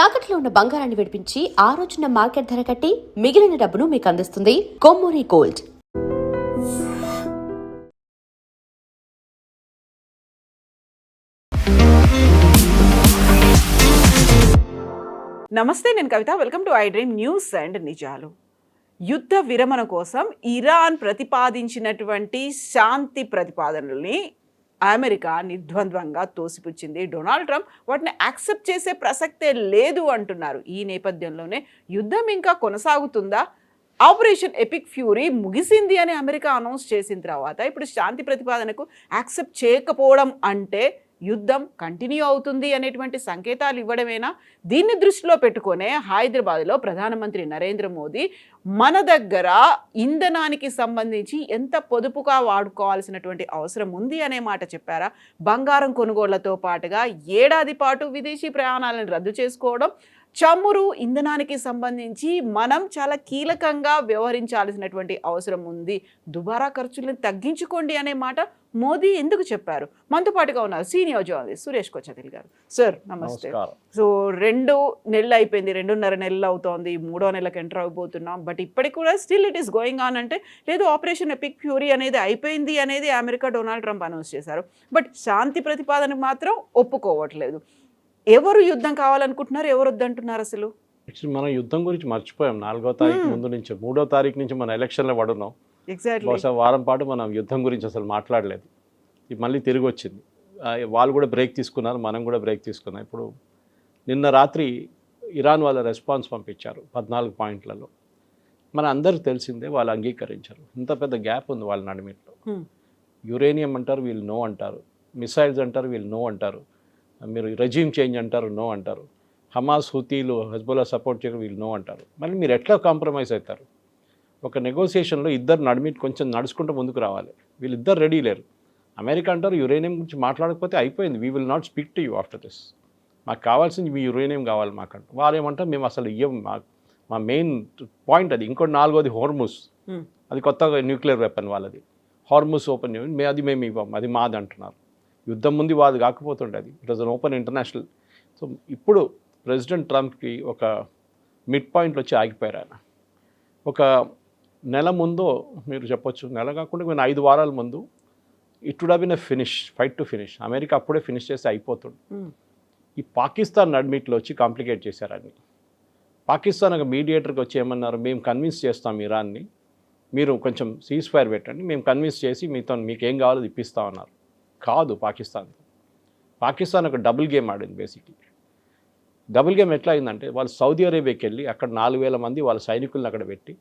తాకట్లో ఉన్న బంగారాన్ని విడిపించి ఆ రోజున మార్కెట్ ధర కట్టి మిగిలిన డబ్బును మీకు అందిస్తుంది కొమ్మూరి గోల్డ్. నమస్తే, నేను Kavitha. Welcome to I dream news and నిజాలు. యుద్ధ విరమణ కోసం ఇరాన్ ప్రతిపాదించినటువంటి శాంతి ప్రతిపాదనల్ని అమెరికా నిర్ద్వంద్వంగా తోసిపుచ్చింది. డొనాల్డ్ ట్రంప్ వాటిని యాక్సెప్ట్ చేసే ప్రసక్తే లేదు అంటున్నారు. ఈ నేపథ్యంలోనే యుద్ధం ఇంకా కొనసాగుతుందా, ఆపరేషన్ ఎపిక్ ఫ్యూరీ ముగిసింది అని అమెరికా అనౌన్స్ చేసిన తర్వాత ఇప్పుడు శాంతి ప్రతిపాదనకు యాక్సెప్ట్ చేయకపోవడం అంటే యుద్ధం కంటిన్యూ అవుతుంది అనేటువంటి సంకేతాలు ఇవ్వడమేనా? దీన్ని దృష్టిలో పెట్టుకునే హైదరాబాద్లో ప్రధానమంత్రి నరేంద్ర మోదీ మన దగ్గర ఇంధనానికి సంబంధించి ఎంత పొదుపుగా వాడుకోవాల్సినటువంటి అవసరం ఉంది అనే మాట చెప్పారా? బంగారం కొనుగోళ్లతో పాటుగా ఏడాది పాటు విదేశీ ప్రయాణాలను రద్దు చేసుకోవడం, చమురు ఇంధనానికి సంబంధించి మనం చాలా కీలకంగా వ్యవహరించాల్సినటువంటి అవసరం ఉంది, దుబారా ఖర్చులను తగ్గించుకోండి అనే మాట మోదీ ఎందుకు చెప్పారు? మనతో పాటుగా ఉన్నారు సీనియర్ జర్నలిస్ట్ సురేష్ కొచ్చతిల్ గారు. సార్ నమస్తే. సో 2 నెలలు అయిపోయింది, 2.5 నెలలు అవుతోంది, 3వ నెలకు ఎంటర్ అయిపోతున్నాం. బట్ ఇప్పటికి కూడా still it is going on. అంటే లేదు, ఆపరేషన్ ఎపిక్ ఫ్యూరీ అనేది అయిపోయింది అనేది అమెరికా డొనాల్డ్ ట్రంప్ అనౌన్స్ చేశారు. బట్ శాంతి ప్రతిపాదన మాత్రం ఒప్పుకోవట్లేదు. ఎవరు యుద్ధం కావాలనుకుంటున్నారు, ఎవరు వద్దంటున్నారు? అసలు మనం యుద్ధం గురించి మర్చిపోయాం. 4వ తారీఖు ముందు నుంచి 3వ తారీఖు నుంచి మన ఎలక్షన్లో పడున్నాం. బహుశా వారం పాటు మనం యుద్ధం గురించి అసలు మాట్లాడలేదు. ఇది మళ్ళీ తిరిగి వచ్చింది. వాళ్ళు కూడా బ్రేక్ తీసుకున్నారు, మనం కూడా బ్రేక్ తీసుకున్నాం. ఇప్పుడు నిన్న రాత్రి ఇరాన్ వాళ్ళ రెస్పాన్స్ పంపించారు 14 పాయింట్లలో. మన అందరికి తెలిసిందే, వాళ్ళు అంగీకరించారు. ఇంత పెద్ద గ్యాప్ ఉంది వాళ్ళ నడిమిట్లో. యురేనియం అంటారు, వీళ్ళు నో అంటారు. మిసైల్స్ అంటారు, వీళ్ళు నో అంటారు. మీరు రెజ్యూమ్ చేంజ్ అంటారు, నో అంటారు. హమాస్, హుతీలు, హెజ్బుల్లా సపోర్ట్ చేయడం, వీళ్ళు నో అంటారు. మళ్ళీ మీరు ఎట్లా కాంప్రమైజ్ అవుతారు? ఒక నెగోసియేషన్లో ఇద్దరు నడిమిట్ కొంచెం నడుచుకుంటూ ముందుకు రావాలి. వీళ్ళిద్దరు రెడీ లేరు. అమెరికా అంటారు యురేనియం గురించి మాట్లాడకపోతే అయిపోయింది, we will not speak to you after this. మాకు కావాల్సింది మీ యురేనియం కావాలి మాకంట. వాళ్ళు ఏమంటారు, మేము అసలు ఇవ్వం, మా మెయిన్ పాయింట్ అది. ఇంకోటి 4వది హోర్ముస్, అది కొత్తగా న్యూక్లియర్ వెపన్ వాళ్ళది. హార్ముస్ ఓపెన్ అది మేము ఇవ్వం, అది మాది అంటున్నారు. యుద్ధం ముందు వాది కాకపోతుండే అది. It was an open international. So ఇప్పుడు ప్రెసిడెంట్ ట్రంప్కి ఒక మిడ్ పాయింట్లో వచ్చి ఆగిపోయారు ఆయన. ఒక నెల ముందు మీరు చెప్పొచ్చు, నెల కాకుండా నేను 5 వారాల ముందు it would have been a finish, fight to finish. America అప్పుడే ఫినిష్ చేస్తే అయిపోతుంది. ఈ పాకిస్తాన్ నడిమిట్లో వచ్చి కాంప్లికేట్ చేశారు అన్ని. పాకిస్తాన్ ఒక మీడియేటర్కి వచ్చి ఏమన్నారు, మేము కన్విన్స్ చేస్తాం ఇరాన్ని, మీరు కొంచెం సీజ్ ఫైర్ పెట్టండి, మేము కన్విన్స్ చేసి మీకు ఏం కావాలో ఇప్పిస్తామన్నారు. కాదు, పాకిస్తాన్ ఒక డబుల్ గేమ్ ఆడింది. బేసిక్లీ డబుల్ గేమ్ ఎట్లా అయిందంటే, వాళ్ళు సౌదీ అరేబియాకి వెళ్ళి అక్కడ 4,000 మంది వాళ్ళ సైనికులను అక్కడ పెట్టి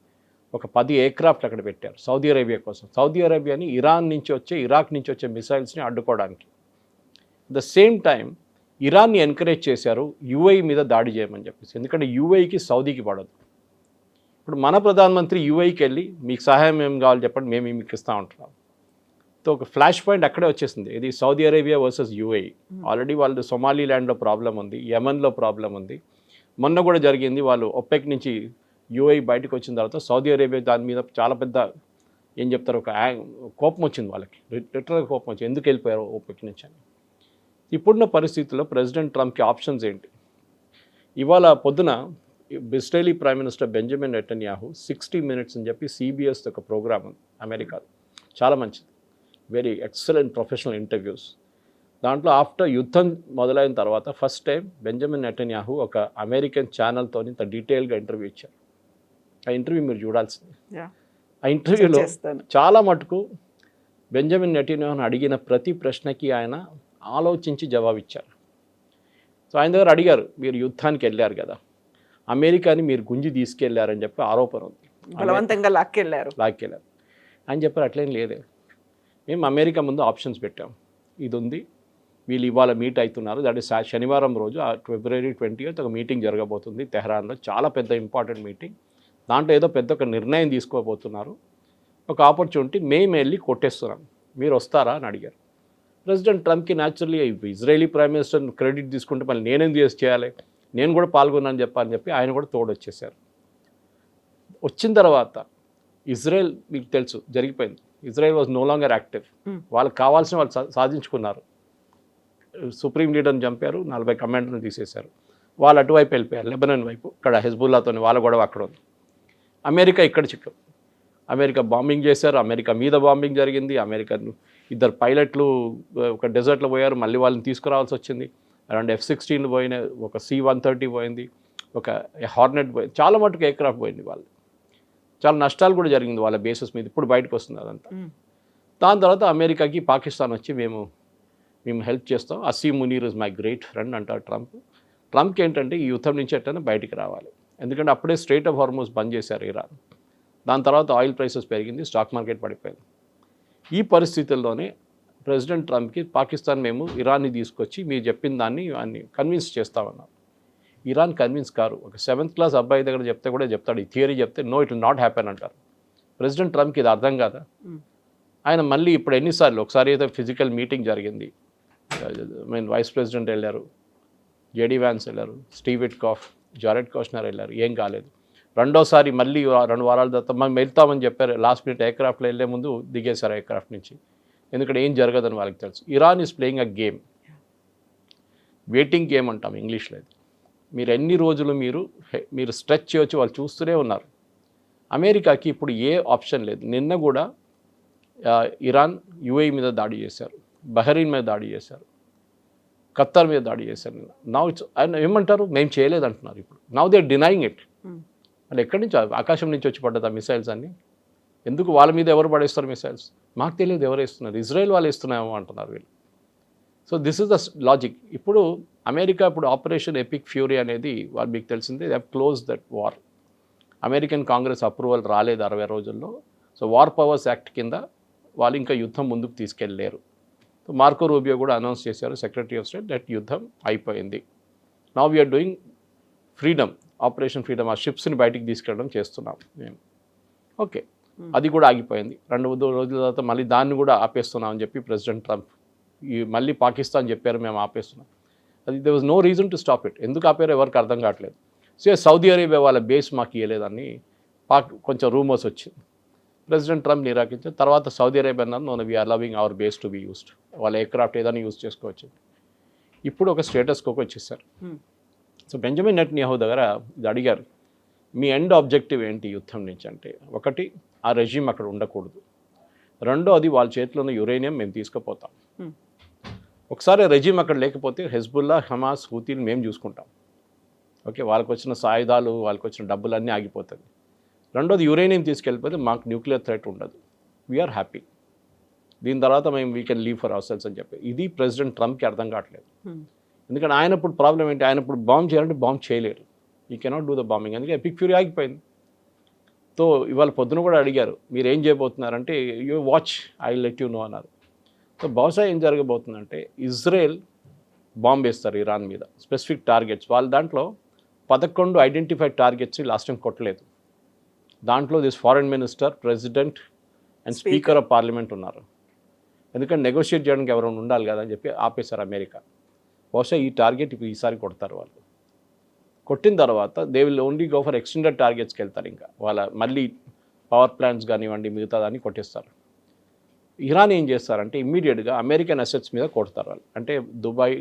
ఒక 10 ఎయిర్క్రాఫ్ట్ అక్కడ పెట్టారు సౌదీ అరేబియా కోసం. సౌదీ అరేబియాని ఇరాక్ నుంచి వచ్చే మిసైల్స్ని అడ్డుకోవడానికి. ద సేమ్ టైం ఇరాన్ని ఎంకరేజ్ చేశారు యూఏఈ మీద దాడి చేయమని చెప్పేసి. ఎందుకంటే యూఏఈకి సౌదీకి పడదు. ఇప్పుడు మన ప్రధానమంత్రి యూఏఈకి వెళ్ళి మీకు సహాయం ఏం కావాలి చెప్పండి, మేము మీకు ఇస్తూ ఉంటున్నాం. సో ఒక ఫ్లాష్ పాయింట్ అక్కడే వచ్చేసింది. ఇది Saudi Arabia versus UAE. Already వాళ్ళు సొమాలీ ల్యాండ్లో ప్రాబ్లం ఉంది, యమన్లో ప్రాబ్లం ఉంది. మొన్న కూడా జరిగింది, వాళ్ళు ఒపెక్ నుంచి యూఏఈ బయటకు వచ్చిన తర్వాత సౌదీ అరేబియా దాని మీద చాలా పెద్ద ఏం చెప్తారు, ఒక కోపం వచ్చింది వాళ్ళకి, లిటరల్గా కోపం వచ్చింది, ఎందుకు వెళ్ళిపోయారు ఒపెక్ నుంచి అని. ఇప్పుడున్న పరిస్థితుల్లో ప్రెసిడెంట్ ట్రంప్కి ఆప్షన్స్ ఏంటి? ఇవాళ పొద్దున Israeli prime minister Benjamin Netanyahu 60 Minutes అని చెప్పి CBS ఒక ప్రోగ్రామ్ ఉంది అమెరికాలో, చాలా మంచిది, వెరీ ఎక్సలెంట్ ప్రొఫెషనల్ ఇంటర్వ్యూస్. దాంట్లో ఆఫ్టర్ యుద్ధం మొదలైన తర్వాత ఫస్ట్ టైం బెంజమిన్ నెతన్యాహు ఒక అమెరికన్ ఛానల్తో ఇంత డీటెయిల్గా ఇంటర్వ్యూ ఇచ్చారు. ఆ ఇంటర్వ్యూ మీరు చూడాల్సింది. ఆ ఇంటర్వ్యూలో చాలా మటుకు బెంజమిన్ నెతన్యాహును అడిగిన ప్రతి ప్రశ్నకి ఆయన ఆలోచించి జవాబిచ్చారు. సో ఆయన దగ్గర అడిగారు, మీరు యుద్ధానికి వెళ్ళారు కదా, అమెరికాని మీరు గుంజి తీసుకెళ్లారని చెప్పి ఆరోపణ ఉంది, బలవంతంగా లాక్కెళ్ళారు అని చెప్పారు. అట్లేం లేదే, మేము అమెరికా ముందు ఆప్షన్స్ పెట్టాం, ఇది ఉంది, వీళ్ళు ఇవాళ మీట్ అవుతున్నారు, దట్ ఈస్ శనివారం రోజు February 20th ఒక మీటింగ్ జరగబోతుంది తెహరాన్లో, చాలా పెద్ద ఇంపార్టెంట్ మీటింగ్. దాంట్లో ఏదో పెద్ద ఒక నిర్ణయం తీసుకోబోతున్నారు, ఒక ఆపర్చునిటీ, మేము వెళ్ళి కొట్టేస్తున్నాం, మీరు వస్తారా అని అడిగారు. ప్రెసిడెంట్ ట్రంప్కి naturally Israeli prime minister credit తీసుకుంటే మళ్ళీ నేనేం చేయాలి, నేను కూడా పాల్గొన్నాను చెప్పని చెప్పి ఆయన కూడా తోడొచ్చేసారు. వచ్చిన తర్వాత ఇజ్రాయెల్ మీకు తెలుసు జరిగిపోయింది, Israel was no longer active. వాళ్ళకి కావాల్సిన వాళ్ళు సాధించుకున్నారు. సుప్రీం లీడర్ని చంపారు, 40 కమాండర్ని తీసేశారు. వాళ్ళు అటువైపు వెళ్ళిపోయారు, లెబనాన్ వైపు. ఇక్కడ హెజ్బుల్లాతో వాళ్ళ గొడవ అక్కడ ఉంది. అమెరికా ఇక్కడ చిక్కు. అమెరికా బాంబింగ్ చేశారు, అమెరికా మీద బాంబింగ్ జరిగింది. అమెరికా ఇద్దరు పైలట్లు ఒక డెజర్ట్లో పోయారు, మళ్ళీ వాళ్ళని తీసుకురావాల్సి వచ్చింది. అరౌండ్ F-16 పోయినాయి, ఒక C-130 పోయింది, ఒక హార్నెట్ పోయింది, చాలా మటుకు ఎయిర్క్రాఫ్ట్ పోయింది. వాళ్ళు చాలా నష్టాలు కూడా జరిగింది వాళ్ళ బేసెస్ మీద. ఇప్పుడు బయటకు వస్తుంది అదంతా. దాని తర్వాత అమెరికాకి పాకిస్తాన్ వచ్చి మేము హెల్ప్ చేస్తాం. Asim Munir is my great friend అంటారు ట్రంప్. ట్రంప్కి ఏంటంటే ఈ యుద్ధం నుంచి ఎట్టైనా బయటికి రావాలి, ఎందుకంటే అప్పుడే స్ట్రెయిట్ ఆఫ్ హార్మోస్ బంద్ చేశారు ఇరాన్. దాని తర్వాత ఆయిల్ ప్రైసెస్ పెరిగింది, స్టాక్ మార్కెట్ పడిపోయింది. ఈ పరిస్థితుల్లోనే ప్రెసిడెంట్ ట్రంప్కి పాకిస్తాన్ మేము ఇరాన్ని తీసుకొచ్చి మీరు చెప్పిన దాన్ని కన్విన్స్ చేస్తామన్నారు. Iran convince car. ఒక 7th క్లాస్ అబ్బాయి దగ్గర చెప్తే కూడా చెప్తాడు, ఈ థియరీ చెప్తే no it will not happen అంటారు. ప్రెసిడెంట్ ట్రంప్కి ఇది అర్థం కాదా? ఆయన మళ్ళీ ఇప్పుడు ఎన్నిసార్లు, ఒకసారి అయితే ఫిజికల్ మీటింగ్ జరిగింది, వైస్ ప్రెసిడెంట్ వెళ్ళారు, జేడీ వ్యాన్స్ వెళ్ళారు, స్టీవ్ విట్కాఫ్, జారెడ్ కోష్నర్ వెళ్ళారు, ఏం కాలేదు. రెండోసారి మళ్ళీ 2 వారాల తర్వాత మనం వెళ్తామని చెప్పారు, లాస్ట్ మినిట్ ఎయిర్క్రాఫ్ట్లో వెళ్ళే ముందు దిగేశారు ఎయిర్క్రాఫ్ట్ నుంచి, ఎందుకంటే ఏం జరగదని వాళ్ళకి తెలుసు. Iran is playing a game, waiting game అంటాం ఇంగ్లీష్లో. అది మీరు ఎన్ని రోజులు మీరు స్ట్రెచ్ చేయొచ్చు, వాళ్ళు చూస్తూనే ఉన్నారు. అమెరికాకి ఇప్పుడు ఏ ఆప్షన్ లేదు. నిన్న కూడా ఇరాన్ UAE మీద దాడి చేశారు, బహ్రెయిన్ మీద దాడి చేశారు, ఖత్తర్ మీద దాడి చేశారు. నౌ ఇట్స్ ఏమంటారు, మేము చేయలేదు అంటున్నారు. ఇప్పుడు now they are denying it. వాళ్ళు ఎక్కడి నుంచి, ఆకాశం నుంచి వచ్చి పడ్డది ఆ మిసైల్స్ అన్నీ. ఎందుకు వాళ్ళ మీద ఎవరు పడేస్తారు మిసైల్స్? మాకు తెలియదు ఎవరు వేస్తున్నారు, ఇజ్రాయెల్ వాళ్ళు ఇస్తున్నామో అంటున్నారు వీళ్ళు. So this is the logic. ఇప్పుడు అమెరికా ఇప్పుడు ఆపరేషన్ ఎపిక్ ఫ్యూరీ అనేది వాళ్ళు మీకు తెలిసిందే, they have close that war. American Congress approval రాలేదు 60 రోజుల్లో. సో వార్ పవర్స్ యాక్ట్ కింద వాళ్ళు ఇంకా యుద్ధం ముందుకు తీసుకెళ్ళలేరు. సో మార్కో రూబియో కూడా అనౌన్స్ చేశారు, సెక్రటరీ ఆఫ్ స్టేట్, దట్ యుద్ధం అయిపోయింది. Now we're doing freedom, operation freedom. ఆ షిప్స్ని బయటికి తీసుకెళ్ళడం చేస్తున్నాం మేము. ఓకే, అది కూడా ఆగిపోయింది. 2 రోజుల తర్వాత మళ్ళీ దాన్ని కూడా ఆపేస్తున్నాం అని చెప్పి ప్రెసిడెంట్ ట్రంప్ మళ్ళీ పాకిస్తాన్ చెప్పారు మేము ఆపేస్తున్నాం. అది there was no reason to stop it. ఎందుకు ఆపారో ఎవరికి అర్థం కావట్లేదు. సో సౌదీ అరేబియా వాళ్ళ బేస్ మాకు ఇవ్వలేదని కొంచెం రూమర్స్ వచ్చింది. ప్రెసిడెంట్ ట్రంప్ నిరాకరించారు. తర్వాత సౌదీ అరేబియా అన్నారు, no we're allowing our base to be used, వాళ్ళ ఎయిర్క్రాఫ్ట్ ఏదైనా యూజ్ చేసుకోవచ్చు. ఇప్పుడు ఒక స్టేటస్ కోకి వచ్చేసారు. సో బెంజమిన్ నెతన్యాహు దగ్గర ఇది అడిగారు, మీ ఎండ్ ఆబ్జెక్టివ్ ఏంటి యుద్ధం నుంచి అంటే, ఒకటి ఆ రెజ్యూమ్ అక్కడ ఉండకూడదు, రెండోది వాళ్ళ చేతిలో ఉన్న యురేనియం మేము తీసుకుపోతాం. ఒకసారి రెజ్యూమ్ అక్కడ లేకపోతే హెజ్బుల్లా, హమాస్, హూతీలు మేము చూసుకుంటాం. ఓకే, వాళ్ళకి వచ్చిన సాయుధాలు, వాళ్ళకి వచ్చిన డబ్బులన్నీ ఆగిపోతుంది. రెండోది యురేనియం తీసుకెళ్ళిపోతే మాకు న్యూక్లియర్ థ్రెట్ ఉండదు, వీఆర్ హ్యాపీ. దీని తర్వాత మేము we can leave for hour cells అని చెప్పి. ఇది ప్రెసిడెంట్ ట్రంప్కి అర్థం కావట్లేదు. ఎందుకంటే ఆయన ఇప్పుడు ప్రాబ్లం ఏంటి, ఆయన ఇప్పుడు బాంబ్ చేయాలంటే బాంబ్ చేయలేరు, he cannot do the bombing. అందుకే ఎపిక్ ఫ్యూరీ ఆగిపోయింది. సో ఇవాళ పొద్దున కూడా అడిగారు, మీరు ఏం చేయబోతున్నారంటే, you watch, I let you know అన్నారు. సో బహుశా ఏం జరగబోతుందంటే, ఇజ్రాయెల్ బాంబ్ వేస్తారు ఇరాన్ మీద, స్పెసిఫిక్ టార్గెట్స్. వాళ్ళ దాంట్లో 11 ఐడెంటిఫైడ్ టార్గెట్స్ లాస్ట్ టైం కొట్టలేదు. దాంట్లో this foreign minister, president and speaker of parliament ఉన్నారు. ఎందుకంటే నెగోషియేట్ చేయడానికి ఎవరైనా ఉండాలి కదా అని చెప్పి ఆపేశారు అమెరికా. బహుశా ఈ టార్గెట్ ఇప్పుడు ఈసారి కొడతారు వాళ్ళు. కొట్టిన తర్వాత they will only go for extended టార్గెట్స్కి వెళ్తారు. ఇంకా వాళ్ళ మళ్ళీ పవర్ ప్లాంట్స్ కానివ్వండి, మిగతా దాన్ని కొట్టేస్తారు. ఇరాన్ ఏం చేస్తారంటే ఇమ్మీడియట్గా అమెరికన్ అసెట్స్ మీద కొడతారు వాళ్ళు. అంటే దుబాయ్,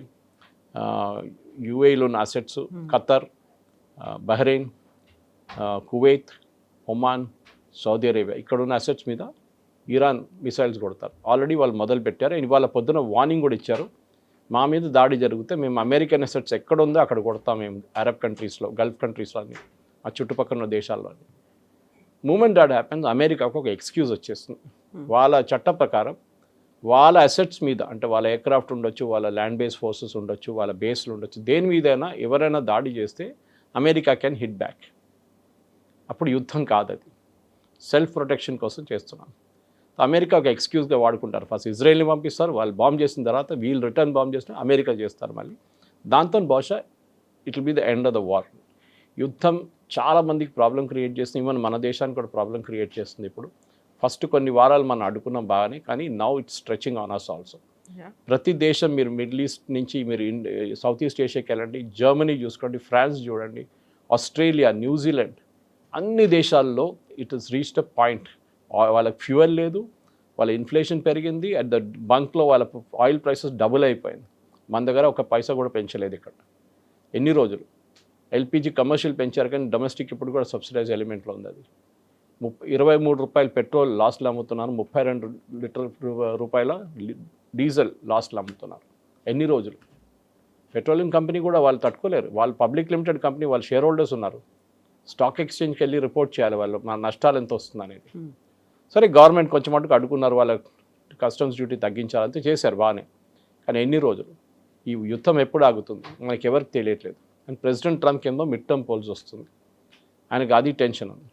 UAEలో ఉన్న assets, Qatar, Bahrain, Kuwait, Oman, Saudi Arabia, ఇక్కడ ఉన్న అసెట్స్ మీద ఇరాన్ మిసైల్స్ కొడతారు. ఆల్రెడీ వాళ్ళు మొదలు పెట్టారు. ఇవాళ పొద్దున వార్నింగ్ కూడా ఇచ్చారు, మా మీద దాడి జరిగితే మేము అమెరికన్ అసెట్స్ ఎక్కడ ఉందో అక్కడ కొడతాం మేము, అరబ్ కంట్రీస్లో, గల్ఫ్ కంట్రీస్లో, అన్ని ఆ చుట్టుపక్కల ఉన్న దేశాల్లో. మూమెంట్ దాట్ హ్యాపెన్స్, అమెరికాకు ఒక ఎక్స్క్యూజ్ వచ్చేస్తుంది. వాళ్ళ చట్ట ప్రకారం వాళ్ళ అసెట్స్ మీద, అంటే వాళ్ళ ఎయిర్క్రాఫ్ట్ ఉండొచ్చు, వాళ్ళ ల్యాండ్ బేస్ ఫోర్సెస్ ఉండొచ్చు, వాళ్ళ బేస్లు ఉండొచ్చు, దేని మీదైనా ఎవరైనా దాడి చేస్తే అమెరికా కెన్ హిట్ బ్యాక్. అప్పుడు యుద్ధం కాదు, అది సెల్ఫ్ ప్రొటెక్షన్ కోసం చేస్తున్నాం. అమెరికా ఒక ఎక్స్క్యూజ్గా వాడుకుంటారు. ఫస్ట్ ఇజ్రాయెల్ని పంపిస్తారు, వాళ్ళు బాంబ్ చేసిన తర్వాత వీళ్ళు రిటర్న్ బాంబ్ చేసిన అమెరికా చేస్తారు మళ్ళీ. దాంతో బహుశా it will be the end of the war. యుద్ధం చాలామందికి ప్రాబ్లం క్రియేట్ చేస్తుంది, ఈవెన్ మన దేశానికి కూడా ప్రాబ్లం క్రియేట్ చేస్తుంది. ఇప్పుడు ఫస్ట్ కొన్ని వారాలు మనం అడుగున్నాం బాగానే, కానీ now it's stretching on us also. ప్రతి దేశం, మీరు మిడిల్ ఈస్ట్ నుంచి మీరు సౌత్ ఈస్ట్ ఏషియాకి వెళ్ళండి, జర్మనీ చూసుకోండి, ఫ్రాన్స్ చూడండి, ఆస్ట్రేలియా, న్యూజిలాండ్, అన్ని దేశాల్లో it is reached a point. వాళ్ళకి ఫ్యూయల్ లేదు, వాళ్ళ ఇన్ఫ్లేషన్ పెరిగింది, అట్ ద బంక్లో వాళ్ళ ఆయిల్ ప్రైసెస్ డబుల్ అయిపోయింది. మన దగ్గర ఒక పైసా కూడా పెంచలేదు ఇక్కడ ఎన్ని రోజులు. ఎల్పిజి కమర్షియల్ పెంచారు కానీ డొమెస్టిక్ ఇప్పుడు కూడా సబ్సిడైజ్ ఎలిమెంట్లో ఉంది. అది 23 రూపాయలు పెట్రోల్ లాస్ట్లో అమ్ముతున్నారు, 32 లీటర్ రూపాయల డీజిల్ లాస్ట్లో అమ్ముతున్నారు. ఎన్ని రోజులు? పెట్రోలియం కంపెనీ కూడా వాళ్ళు తట్టుకోలేరు. వాళ్ళు పబ్లిక్ లిమిటెడ్ కంపెనీ, వాళ్ళు షేర్ హోల్డర్స్ ఉన్నారు. స్టాక్ ఎక్స్చేంజ్కి వెళ్ళి రిపోర్ట్ చేయాలి వాళ్ళు మన నష్టాలు ఎంత వస్తుంది అనేది. సరే గవర్నమెంట్ కొంచెం మటుకు అడుగున్నారు, వాళ్ళ కస్టమ్స్ డ్యూటీ తగ్గించాలంటే చేశారు బాగానే. కానీ ఎన్ని రోజులు? ఈ యుద్ధం ఎప్పుడు ఆగుతుంది మనకి ఎవరికి తెలియట్లేదు. అండ్ ప్రెసిడెంట్ ట్రంప్కి ఏమో మిడ్ టర్మ్ పోల్స్ వస్తుంది, ఆయనకి అది టెన్షన్ ఉంది.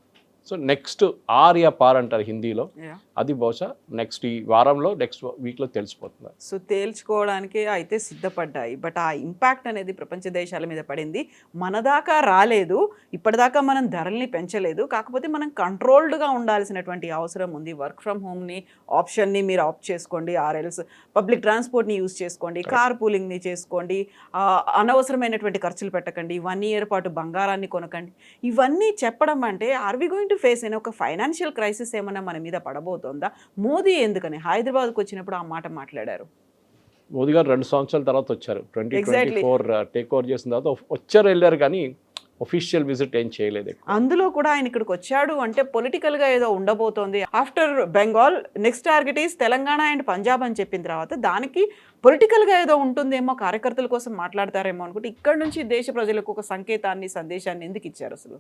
సో నెక్స్ట్ ఆర్ యా పార్ అంటారు హిందీలో, అది బహుశా నెక్స్ట్ ఈ వారంలో నెక్స్ట్ వీక్లో తెలిసిపోతుంది. సో తేల్చుకోవడానికి అయితే సిద్ధపడ్డాయి, బట్ ఆ ఇంపాక్ట్ అనేది ప్రపంచ దేశాల మీద పడింది. మన దాకా రాలేదు, ఇప్పటిదాకా మనం ధరల్ని పెంచలేదు, కాకపోతే మనం కంట్రోల్డ్గా ఉండాల్సినటువంటి అవసరం ఉంది. వర్క్ ఫ్రమ్ హోమ్ని ఆప్షన్ని మీరు ఆప్ట్ చేసుకోండి, ఆర్ఎల్స్ పబ్లిక్ ట్రాన్స్పోర్ట్ని యూజ్ చేసుకోండి, కార్ పూలింగ్ని చేసుకోండి, అనవసరమైనటువంటి ఖర్చులు పెట్టకండి, 1 year పాటు బంగారాన్ని కొనకండి. ఇవన్నీ చెప్పడం అంటే are we going to face అయిన ఒక ఫైనాన్షియల్ క్రైసిస్ ఏమన్నా మన మీద పడబోతోందా? మోదీ ఎందుకని హైదరాబాద్కు వచ్చినప్పుడు ఆ మాట మాట్లాడారు? మోదీ గారు 2 సంవత్సరాల తర్వాత వచ్చారు, 2024 టేక్ ఓవర్ చేసిన తర్వాత వచ్చారు వెళ్ళారు, కానీ ఒఫీషియల్ విజిట్ ఏం చేయలేదు. అందులో కూడా ఆయన ఇక్కడికి వచ్చాడు అంటే పొలిటికల్గా ఏదో ఉండబోతోంది. After Bengal next target is Telangana and Punjab అని చెప్పిన తర్వాత దానికి పొలిటికల్గా ఏదో ఉంటుందేమో, కార్యకర్తల కోసం మాట్లాడతారేమో అనుకుంటే ఇక్కడ నుంచి దేశ ప్రజలకు ఒక సంకేతాన్ని సందేశాన్ని ఎందుకు ఇచ్చారు అసలు?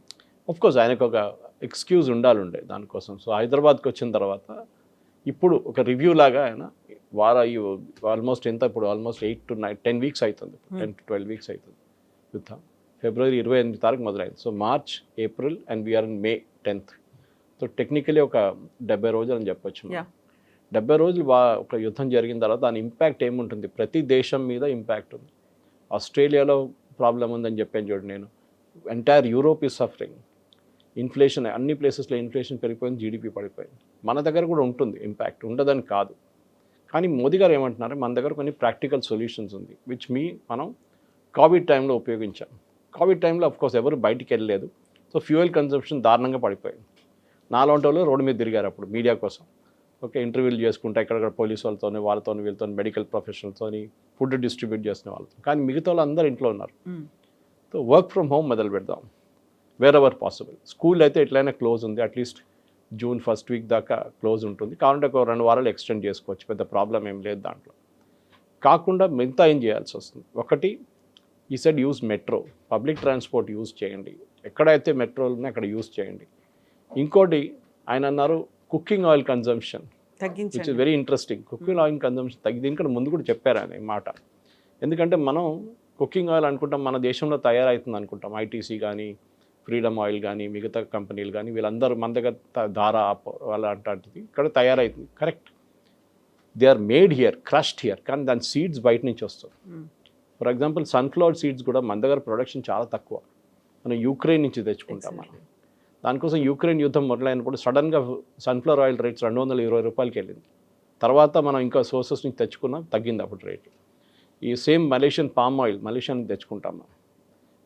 కోర్స్ ఆయనకు ఒక ఎక్స్క్యూజ్ ఉండాలండే దానికోసం. సో హైదరాబాద్కి వచ్చిన తర్వాత ఇప్పుడు ఒక రివ్యూ లాగా ఆయన ఆల్మోస్ట్ ఎంత ఇప్పుడు ఆల్మోస్ట్ 8 to 10 weeks అవుతుంది, 10 to 12 weeks అవుతుంది యుద్ధం. ఫిబ్రవరి 28 తారీఖు మొదలైంది. So March, April and we're in May 10th. So technically ఒక 70 రోజులు అని చెప్పొచ్చు. 70 రోజులు ఒక యుద్ధం జరిగిన తర్వాత దాని ఇంపాక్ట్ ఏముంటుంది? ప్రతి దేశం మీద ఇంపాక్ట్ ఉంది. ఆస్ట్రేలియాలో ప్రాబ్లం ఉందని చెప్పాను చూడండి నేను, entire Europe is suffering. Inflation అన్ని ప్లేసెస్లో ఇన్ఫ్లేషన్ పెరిగిపోయింది, జీడిపి పడిపోయింది. మన దగ్గర కూడా ఉంటుంది ఇంపాక్ట్, ఉండదని కాదు. కానీ మోదీ గారు ఏమంటున్నారు, మన దగ్గర కొన్ని ప్రాక్టికల్ సొల్యూషన్స్ ఉంది విచ్ మనం కోవిడ్ టైంలో ఉపయోగించాం. కోవిడ్ టైంలో అఫ్కోర్స్ ఎవరు బయటికి వెళ్ళలేదు, సో ఫ్యూయల్ కన్సంప్షన్ దారుణంగా పడిపోయింది. నాలాంటి వాళ్ళు రోడ్డు మీద తిరిగారు అప్పుడు మీడియా కోసం. ఓకే, ఇంటర్వ్యూలు చేసుకుంటా ఎక్కడెక్కడ పోలీసు వాళ్ళతో వీళ్ళతో మెడికల్ ప్రొఫెషనల్తో ఫుడ్ డిస్ట్రిబ్యూట్ చేసిన వాళ్ళతో. కానీ మిగతా వాళ్ళు అందరూ ఇంట్లో ఉన్నారు. సో వర్క్ ఫ్రమ్ హోమ్ మొదలు పెడదాం వేర్ ఎవర్ పాసిబుల్. స్కూల్ అయితే ఎట్లయినా క్లోజ్ ఉంది, అట్లీస్ట్ జూన్ 1st week దాకా క్లోజ్ ఉంటుంది. కావాలంటే ఒక 2 వారాలు ఎక్స్టెండ్ చేసుకోవచ్చు, పెద్ద ప్రాబ్లం ఏం లేదు దాంట్లో. కాకుండా మిగతా ఏం చేయాల్సి వస్తుంది? ఒకటి, ఈ side use metro, public transport use చేయండి, ఎక్కడైతే మెట్రోలు ఉన్నాయో అక్కడ యూజ్ చేయండి. ఇంకోటి ఆయన అన్నారు cooking oil consumption, which is very interesting. Cooking oil consumption దీనికంటే ముందు కూడా చెప్పారు ఆయన ఈ మాట. ఎందుకంటే మనం కుకింగ్ ఆయిల్ అనుకుంటాం మన దేశంలో తయారవుతుంది అనుకుంటాం, ఐటీసీ కానీ ఫ్రీడమ్ ఆయిల్ కానీ మిగతా కంపెనీలు కానీ వీళ్ళందరూ మన దగ్గర ధారా వాళ్ళ అంటాంటిది ఇక్కడ తయారవుతుంది. Correct, they are made here, crushed here, కానీ దాని సీడ్స్ బయట నుంచి వస్తాయి. ఫర్ ఎగ్జాంపుల్ సన్ఫ్లవర్ సీడ్స్ కూడా మన దగ్గర ప్రొడక్షన్ చాలా తక్కువ, మనం యూక్రెయిన్ నుంచి తెచ్చుకుంటాం. మనం దానికోసం యూక్రెయిన్ యుద్ధం మొదలైనప్పుడు సడన్గా సన్ఫ్లవర్ ఆయిల్ రేట్స్ 220 రూపాయలకి వెళ్ళింది. తర్వాత మనం ఇంకా సోర్సెస్ నుంచి తెచ్చుకున్నాం, తగ్గింది అప్పుడు రేటు. ఈ same Malaysian palm oil Malaysia నుంచి తెచ్చుకుంటాం మనం,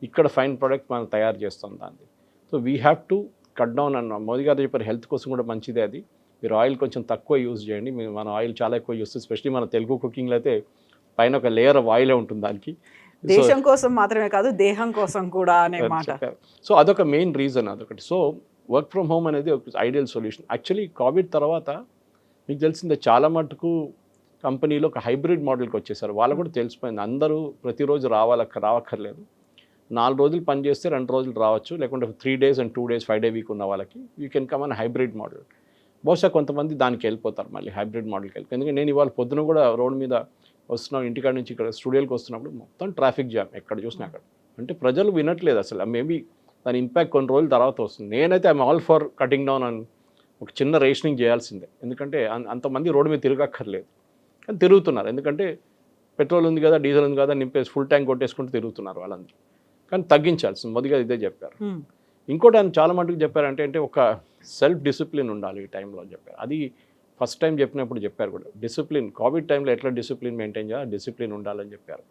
ఇక్కడ ఫైన్ ప్రోడక్ట్ మనం తయారు చేస్తాం దాన్ని. So we have to cut down అన్న మోదీ గారు చెప్పారు, హెల్త్ కోసం కూడా మంచిదే అది. మీరు ఆయిల్ కొంచెం తక్కువ యూజ్ చేయండి. మన ఆయిల్ చాలా ఎక్కువ యూజ్ చేస్తాం, ఎస్పెషలీ మన తెలుగు కుకింగ్లో అయితే పైన ఒక లేయర్ ఆఫ్ ఆయిలే ఉంటుంది దానికి. దేశం కోసం మాత్రమే కాదు దేహం కోసం కూడా అనే మాట. సో అదొక మెయిన్ రీజన్ అదొకటి. సో వర్క్ ఫ్రమ్ హోమ్ అనేది ఒక ఐడియల్ సొల్యూషన్. యాక్చువల్లీ కోవిడ్ తర్వాత మీకు తెలిసిందే చాలా మటుకు కంపెనీలో ఒక హైబ్రిడ్ మోడల్కి వచ్చేసారు. వాళ్ళకు కూడా తెలిసిపోయింది, అందరూ ప్రతిరోజు రావక్కర్లేదు. 4 రోజులు పని చేస్తే 2 రోజులు రావచ్చు, లేకుంటే 3 days and 2 days 5-day week ఉన్న వాళ్ళకి you can come on hybrid model. బహుశా కొంతమంది దానికి వెళ్ళిపోతారు, మళ్ళీ హైబ్రిడ్ మోడల్కి వెళ్ళి. ఎందుకంటే నేను ఇవాళ పొద్దున కూడా రోడ్ మీద వస్తున్నాం, ఇంటికాడ నుంచి ఇక్కడ స్టూడియోకి వస్తున్నప్పుడు మొత్తం ట్రాఫిక్ జామ్ ఎక్కడ చూసినా అక్కడ. అంటే ప్రజలు వినట్లేదు అసలు. మేబీ దాని ఇంపాక్ట్ కొన్ని రోజుల తర్వాత వస్తుంది. నేనైతే I'm all for cutting down అని ఒక చిన్న రేషనింగ్ చేయాల్సిందే. ఎందుకంటే అంతమంది రోడ్డు మీద తిరగక్కర్లేదు, కానీ తిరుగుతున్నారు. ఎందుకంటే పెట్రోల్ ఉంది కదా, డీజిల్ ఉంది కదా, నింపేసి ఫుల్ ట్యాంక్ కొట్టేసుకుంటూ తిరుగుతున్నారు వాళ్ళందరూ. కానీ తగ్గించాల్సింది, మొదటిగా ఇదే చెప్పారు. ఇంకోటి ఆయన చాలా మటుకు చెప్పారంటే అంటే ఒక సెల్ఫ్ డిసిప్లిన్ ఉండాలి ఈ టైంలో అని చెప్పారు. అది ఫస్ట్ టైం చెప్పినప్పుడు చెప్పారు కూడా, డిసిప్లిన్ కోవిడ్ టైంలో ఎట్లా డిసిప్లిన్ మెయింటైన్ చేయాలి, డిసిప్లిన్ ఉండాలని చెప్పారు.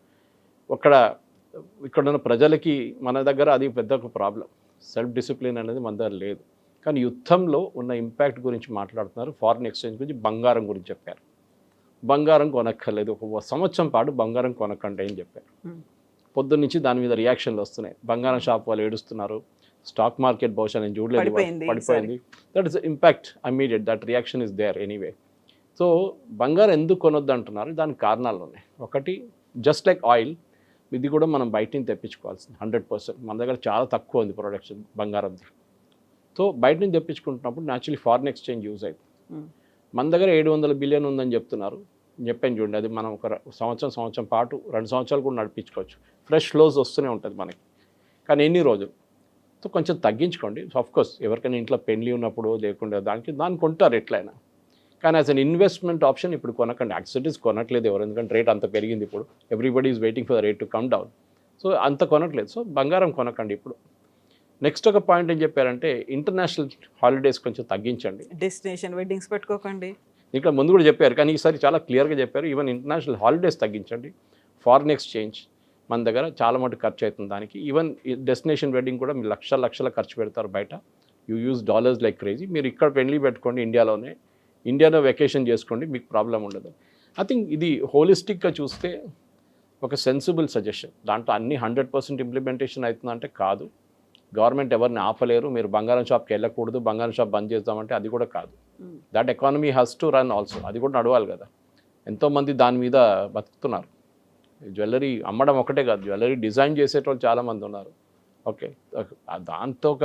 ఇక్కడ ఉన్న ప్రజలకి మన దగ్గర అది పెద్ద ఒక ప్రాబ్లం, సెల్ఫ్ డిసిప్లిన్ అనేది మన దగ్గర లేదు. కానీ యుద్ధంలో ఉన్న ఇంపాక్ట్ గురించి మాట్లాడుతున్నారు, ఫారిన్ ఎక్స్చేంజ్ గురించి, బంగారం గురించి చెప్పారు. బంగారం కొనక్కర్లేదు, 1 సంవత్సరం పాటు బంగారం కొనకండి అని చెప్పారు. పొద్దున్న నుంచి దాని మీద రియాక్షన్లు వస్తున్నాయి. బంగారం షాప్ వాళ్ళు ఏడుస్తున్నారు, స్టాక్ మార్కెట్ బహుశా నేను చూడలేదు, పడిపోయింది. That is impact immediate, that reaction is there anyway. So బంగారం ఎందుకు కొనొద్దు అంటున్నారు, దానికి కారణాలు ఉన్నాయి. ఒకటి, జస్ట్ లైక్ ఆయిల్, ఇది కూడా మనం బయట నుంచి తెప్పించుకోవాల్సింది 100%. మన దగ్గర చాలా తక్కువ ఉంది ప్రొడక్షన్ బంగారంది. సో బయట నుంచి తెప్పించుకుంటున్నప్పుడు న్యాచురలీ ఫారిన్ ఎక్స్చేంజ్ యూజ్ అవుతుంది. మన దగ్గర 700 బిలియన్ ఉందని చెప్తున్నారు, చెప్పాను చూడండి. అది మనం ఒక సంవత్సరం పాటు 2 సంవత్సరాలు కూడా నడిపించుకోవచ్చు. ఫ్రెష్ ఫ్లోస్ వస్తూనే ఉంటుంది మనకి. కానీ ఎన్ని రోజులు? సో కొంచెం తగ్గించుకోండి. ఆఫ్కోర్స్ ఎవరికైనా ఇంట్లో పెళ్లి ఉన్నప్పుడు లేకుండా దాన్ని కొంటారు ఎట్లయినా. కానీ యాజ్ అన్ ఇన్వెస్ట్మెంట్ ఆప్షన్ ఇప్పుడు కొనకండి. యాక్సిడెంట్స్ కొనట్లేదు ఎవరు, ఎందుకంటే రేట్ అంత పెరిగింది. ఇప్పుడు everybody is waiting for the rate to come down. So అంత కొనట్లేదు. సో బంగారం కొనకండి ఇప్పుడు. నెక్స్ట్ ఒక పాయింట్ ఏం చెప్పారంటే, ఇంటర్నేషనల్ హాలిడేస్ కొంచెం తగ్గించండి. డెస్టినేషన్ వెడ్డింగ్స్ పెట్టుకోకండి. ఇక్కడ ముందు కూడా చెప్పారు, కానీ ఈసారి చాలా క్లియర్గా చెప్పారు. ఈవెన్ ఇంటర్నేషనల్ హాలిడేస్ తగ్గించండి. ఫారిన్ ఎక్స్చేంజ్ మన దగ్గర చాలా మటుకు ఖర్చు అవుతుంది దానికి. ఈవెన్ డెస్టినేషన్ వెడ్డింగ్ కూడా మీరు లక్షల ఖర్చు పెడతారు బయట. You use dollars like crazy. మీరు ఇక్కడ పెళ్లి పెట్టుకోండి, ఇండియాలో వెకేషన్ చేసుకోండి, మీకు ప్రాబ్లం ఉండదు. ఐ థింక్ ఇది హోలిస్టిక్గా చూస్తే ఒక సెన్సిబుల్ సజెషన్. దాంట్లో అన్ని 100% ఇంప్లిమెంటేషన్ అవుతుందంటే కాదు. గవర్నమెంట్ ఎవరిని ఆపలేరు. మీరు బంగారం షాప్కి వెళ్ళకూడదు, బంగారం షాప్ బంద్ చేద్దామంటే అది కూడా కాదు. That economy has to run also. అది కూడా నడవాలి కదా. ఎంతోమంది దాని మీద బతుకుతున్నారు. జ్యువెలరీ అమ్మడం ఒకటే కాదు, జ్యువెలరీ డిజైన్ చేసేటోళ్ళు చాలామంది ఉన్నారు. ఓకే, దాంతో ఒక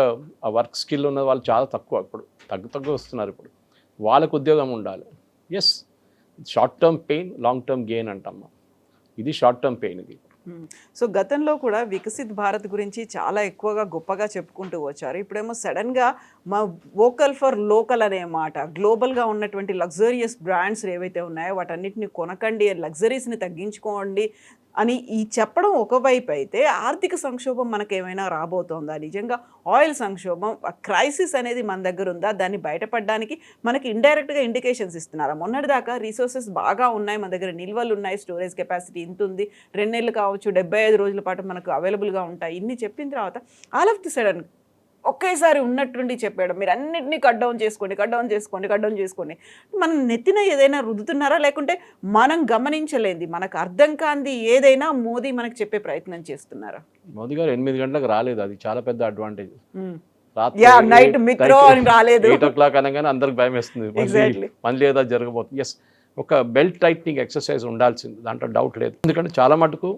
వర్క్ స్కిల్ ఉన్న వాళ్ళు చాలా తక్కువ. ఇప్పుడు తగ్గు వస్తున్నారు. ఇప్పుడు వాళ్ళకు ఉద్యోగం ఉండాలి. Yes, short term pain, long term gain అంటమ్మా. ఇది షార్ట్ టర్మ్ పెయిన్ ఇది. సో గతంలో కూడా వికసిత్ భారత్ గురించి చాలా ఎక్కువగా గొప్పగా చెప్పుకుంటూ వచ్చారు. ఇప్పుడేమో సడన్గా మా వోకల్ ఫర్ లోకల్ అనే మాట, గ్లోబల్గా ఉన్నటువంటి లగ్జరియస్ బ్రాండ్స్ ఏవైతే ఉన్నాయో వాటన్నిటిని కొనకండి, లగ్జరీస్ని తగ్గించుకోండి అని ఈ చెప్పడం ఒకవైపు అయితే, ఆర్థిక సంక్షోభం మనకేమైనా రాబోతోందా? నిజంగా ఆయిల్ సంక్షోభం, క్రైసిస్ అనేది మన దగ్గర ఉందా? దాన్ని బయటపడడానికి మనకి ఇండైరెక్ట్గా ఇండికేషన్స్ ఇస్తున్నారా? మొన్నటిదాకా రిసోర్సెస్ బాగా ఉన్నాయి, మన దగ్గర నిల్వలు ఉన్నాయి, స్టోరేజ్ కెపాసిటీ ఇంత ఉంది, 2 నెలలు కావచ్చు, 75 రోజుల పాటు మనకు అవైలబుల్గా ఉంటాయి, ఇన్ని చెప్పిన తర్వాత ఆల్ ఆఫ్ ది సడన్ ఒకేసారి ఉన్నట్టుండి చెప్పాడు, మీరు అన్నింటినీ కట్ డౌన్ చేసుకోండి. మనం నెత్తిన ఏదైనా రుద్దుతున్నారా, లేకుంటే మనం గమనించలేంది, మనకు అర్థం కాంది ఏదైనా మోదీ మనకు చెప్పే ప్రయత్నం చేస్తున్నారా? మోదీ గారు 8 గంటలకు రాలేదు, అది చాలా పెద్ద అడ్వాంటేజ్. నైట్ మిక్రో అని రాలేదు, 8 o'clock అనగానే అందరికి భయం వేస్తుంది, మళ్ళీ ఏదో జరగబోతుంది. ఎస్, ఒక బెల్ట్ టైట్నింగ్ ఎక్సర్సైజ్ ఉండాల్సింది, దాంట్లో డౌట్ లేదు. ఎందుకంటే చాలా మటుకు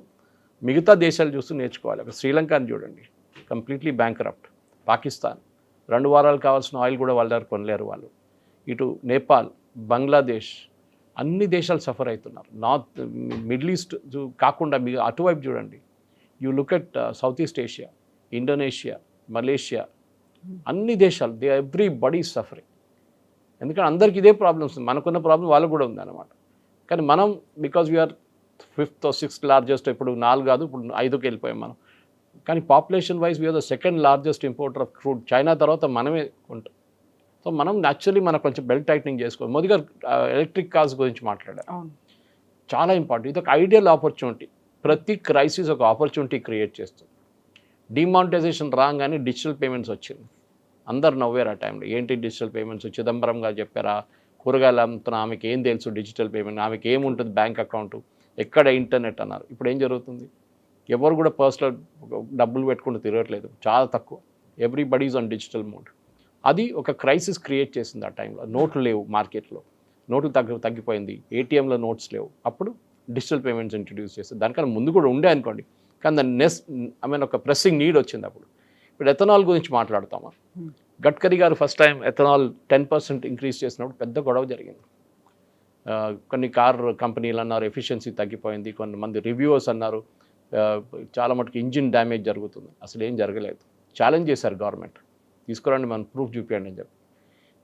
మిగతా దేశాలు చూస్తూ నేర్చుకోవాలి. ఒక శ్రీలంకని చూడండి, కంప్లీట్లీ బ్యాంక్రప్ట్. పాకిస్తాన్ 2 వారాలు కావాల్సిన ఆయిల్ కూడా వాళ్ళ దగ్గర కొనలేరు వాళ్ళు. ఇటు నేపాల్, బంగ్లాదేశ్, అన్ని దేశాలు సఫర్ అవుతున్నారు. నార్త్ మిడిల్ ఈస్ట్ కాకుండా మీరు అటువైపు చూడండి. You look at south east Asia, Indonesia, Malaysia, అన్ని దేశాలు, ఎవ్రీబడీ ఈజ్ సఫరింగ్. ఎందుకంటే అందరికీ ఇదే ప్రాబ్లమ్స్. మనకున్న ప్రాబ్లం వాళ్ళకు కూడా ఉందన్నమాట. కానీ మనం because we are 5th or 6th largest, ఇప్పుడు 4 కాదు, ఇప్పుడు 5కి వెళ్ళిపోయాం మనం. కానీ population wise we're the 2nd largest importer of crude. China తర్వాత మనమే ఉంటాం. సో మనం న్యాచురల్లీ మనకు కొంచెం బెల్ట్ టైట్నింగ్ చేసుకోవాలి. మోదీ గారు ఎలక్ట్రిక్ కార్స్ గురించి మాట్లాడారు, చాలా ఇంపార్టెంట్. ఇది ఒక ఐడియల్ ఆపర్చునిటీ. ప్రతి క్రైసిస్ ఒక ఆపర్చునిటీ క్రియేట్ చేస్తుంది. డిమానిటైజేషన్ రాగానే డిజిటల్ పేమెంట్స్ వచ్చింది, అందరు నవ్వారు ఆ టైంలో. ఏంటి డిజిటల్ పేమెంట్స్? చిదంబరం గారు చెప్పారా, కూరగాయలు అమ్ముతున్న ఆమెకి ఏం తెలుసు డిజిటల్ పేమెంట్, ఆమెకి ఏముంటుంది బ్యాంక్ అకౌంట్, ఎక్కడ ఇంటర్నెట్ అన్నారు. ఇప్పుడు ఏం జరుగుతుంది? ఎవరు కూడా పర్సనల్ డబ్బులు పెట్టుకుంటూ తిరగట్లేదు, చాలా తక్కువ. Everybody's on digital mode. అది ఒక క్రైసిస్ క్రియేట్ చేసింది ఆ టైంలో. నోట్లు లేవు మార్కెట్లో, నోట్లు తగ్గిపోయింది, ఏటీఎంలో నోట్స్ లేవు. అప్పుడు డిజిటల్ పేమెంట్స్ ఇంట్రడ్యూస్ చేస్తారు. దానికన్నా ముందు కూడా ఉండే అనుకోండి, కానీ దాన్ని ఒక ప్రెస్సింగ్ నీడ్ వచ్చింది అప్పుడు. ఇప్పుడు ఎథనాల్ గురించి మాట్లాడతామా? గడ్కరీ గారు ఫస్ట్ టైం ఎథనాల్ 10% ఇంక్రీజ్ చేసినప్పుడు పెద్ద గొడవ జరిగింది. కొన్ని కార్ కంపెనీలు అన్నారు ఎఫిషియన్సీ తగ్గిపోయింది, కొంతమంది రివ్యూవర్స్ అన్నారు చాలా మటుకు ఇంజిన్ డ్యామేజ్ జరుగుతుంది. అసలు ఏం జరగలేదు. ఛాలెంజ్ చేశారు గవర్నమెంట్, తీసుకురండి మనం ప్రూఫ్ చూపించండి అని చెప్పి.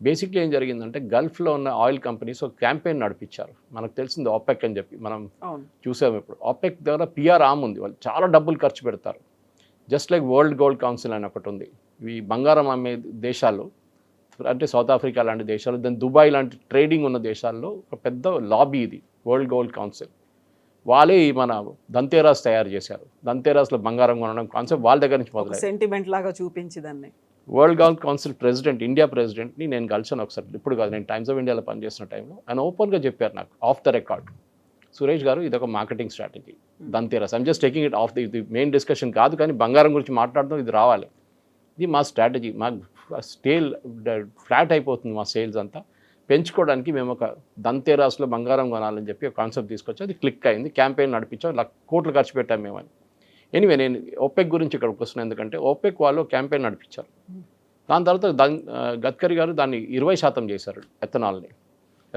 బేసిక్లీ ఏం జరిగిందంటే, గల్ఫ్లో ఉన్న ఆయిల్ కంపెనీస్ ఒక క్యాంపెయిన్ నడిపించారు. మనకు తెలిసింది OPEC అని చెప్పి, మనం చూసాము. ఇప్పుడు OPEC దగ్గర PR ఆర్మ్ ఉంది, వాళ్ళు చాలా డబ్బులు ఖర్చు పెడతారు. Just like world gold council అని ఒకటి ఉంది. ఈ బంగారం అమ్మే దేశాలు అంటే సౌత్ ఆఫ్రికా లాంటి దేశాలు, దాని దుబాయ్ లాంటి ట్రేడింగ్ ఉన్న దేశాల్లో ఒక పెద్ద లాబీ ఇది వరల్డ్ గోల్డ్ కౌన్సిల్. వాళ్ళే మన ధన్తేరాస్ తయారు చేశారు. ధన్తేరాస్లో బంగారం కొనడం కాన్సెప్ట్ వాళ్ళ దగ్గర నుంచి మొదలైంది. సెంటిమెంట్ లాగా చూపించిందాన్ని. World gold council president, India ప్రెసిడెంట్ని నేను కలిసాను ఒకసారి, ఇప్పుడు కాదు, నేను టైమ్స్ ఆఫ్ ఇండియాలో పనిచేసిన టైంలో. ఆయన ఓపెన్గా చెప్పారు నాకు, ఆఫ్ ద రికార్డ్, సురేష్ గారు ఇది ఒక marketing strategy Dhanteras. I'm just taking it of the main discussion కాదు, కానీ బంగారం గురించి మాట్లాడడం ఇది రావాలి. ఇది మా స్ట్రాటజీ. మా స్టేల్ ఫ్లాట్ అయిపోతుంది మా సేల్స్ అంతా. పెంచుకోవడానికి మేము ఒక ధన్తేరస్లో బంగారం కొనాలని చెప్పి ఒక కాన్సెప్ట్ తీసుకొచ్చి అది క్లిక్ అయింది. క్యాంపెయిన్ నడిపించాం, కోట్లు ఖర్చు పెట్టాం మేము అని. ఎనీవే నేను ఓపెక్ గురించి ఇక్కడికి వస్తున్నాను, ఎందుకంటే ఓపెక్ వాళ్ళు క్యాంపెయిన్ నడిపించారు. దాని తర్వాత గడ్కరీ గారు దాన్ని 20% చేశారు ఎథనాల్ని,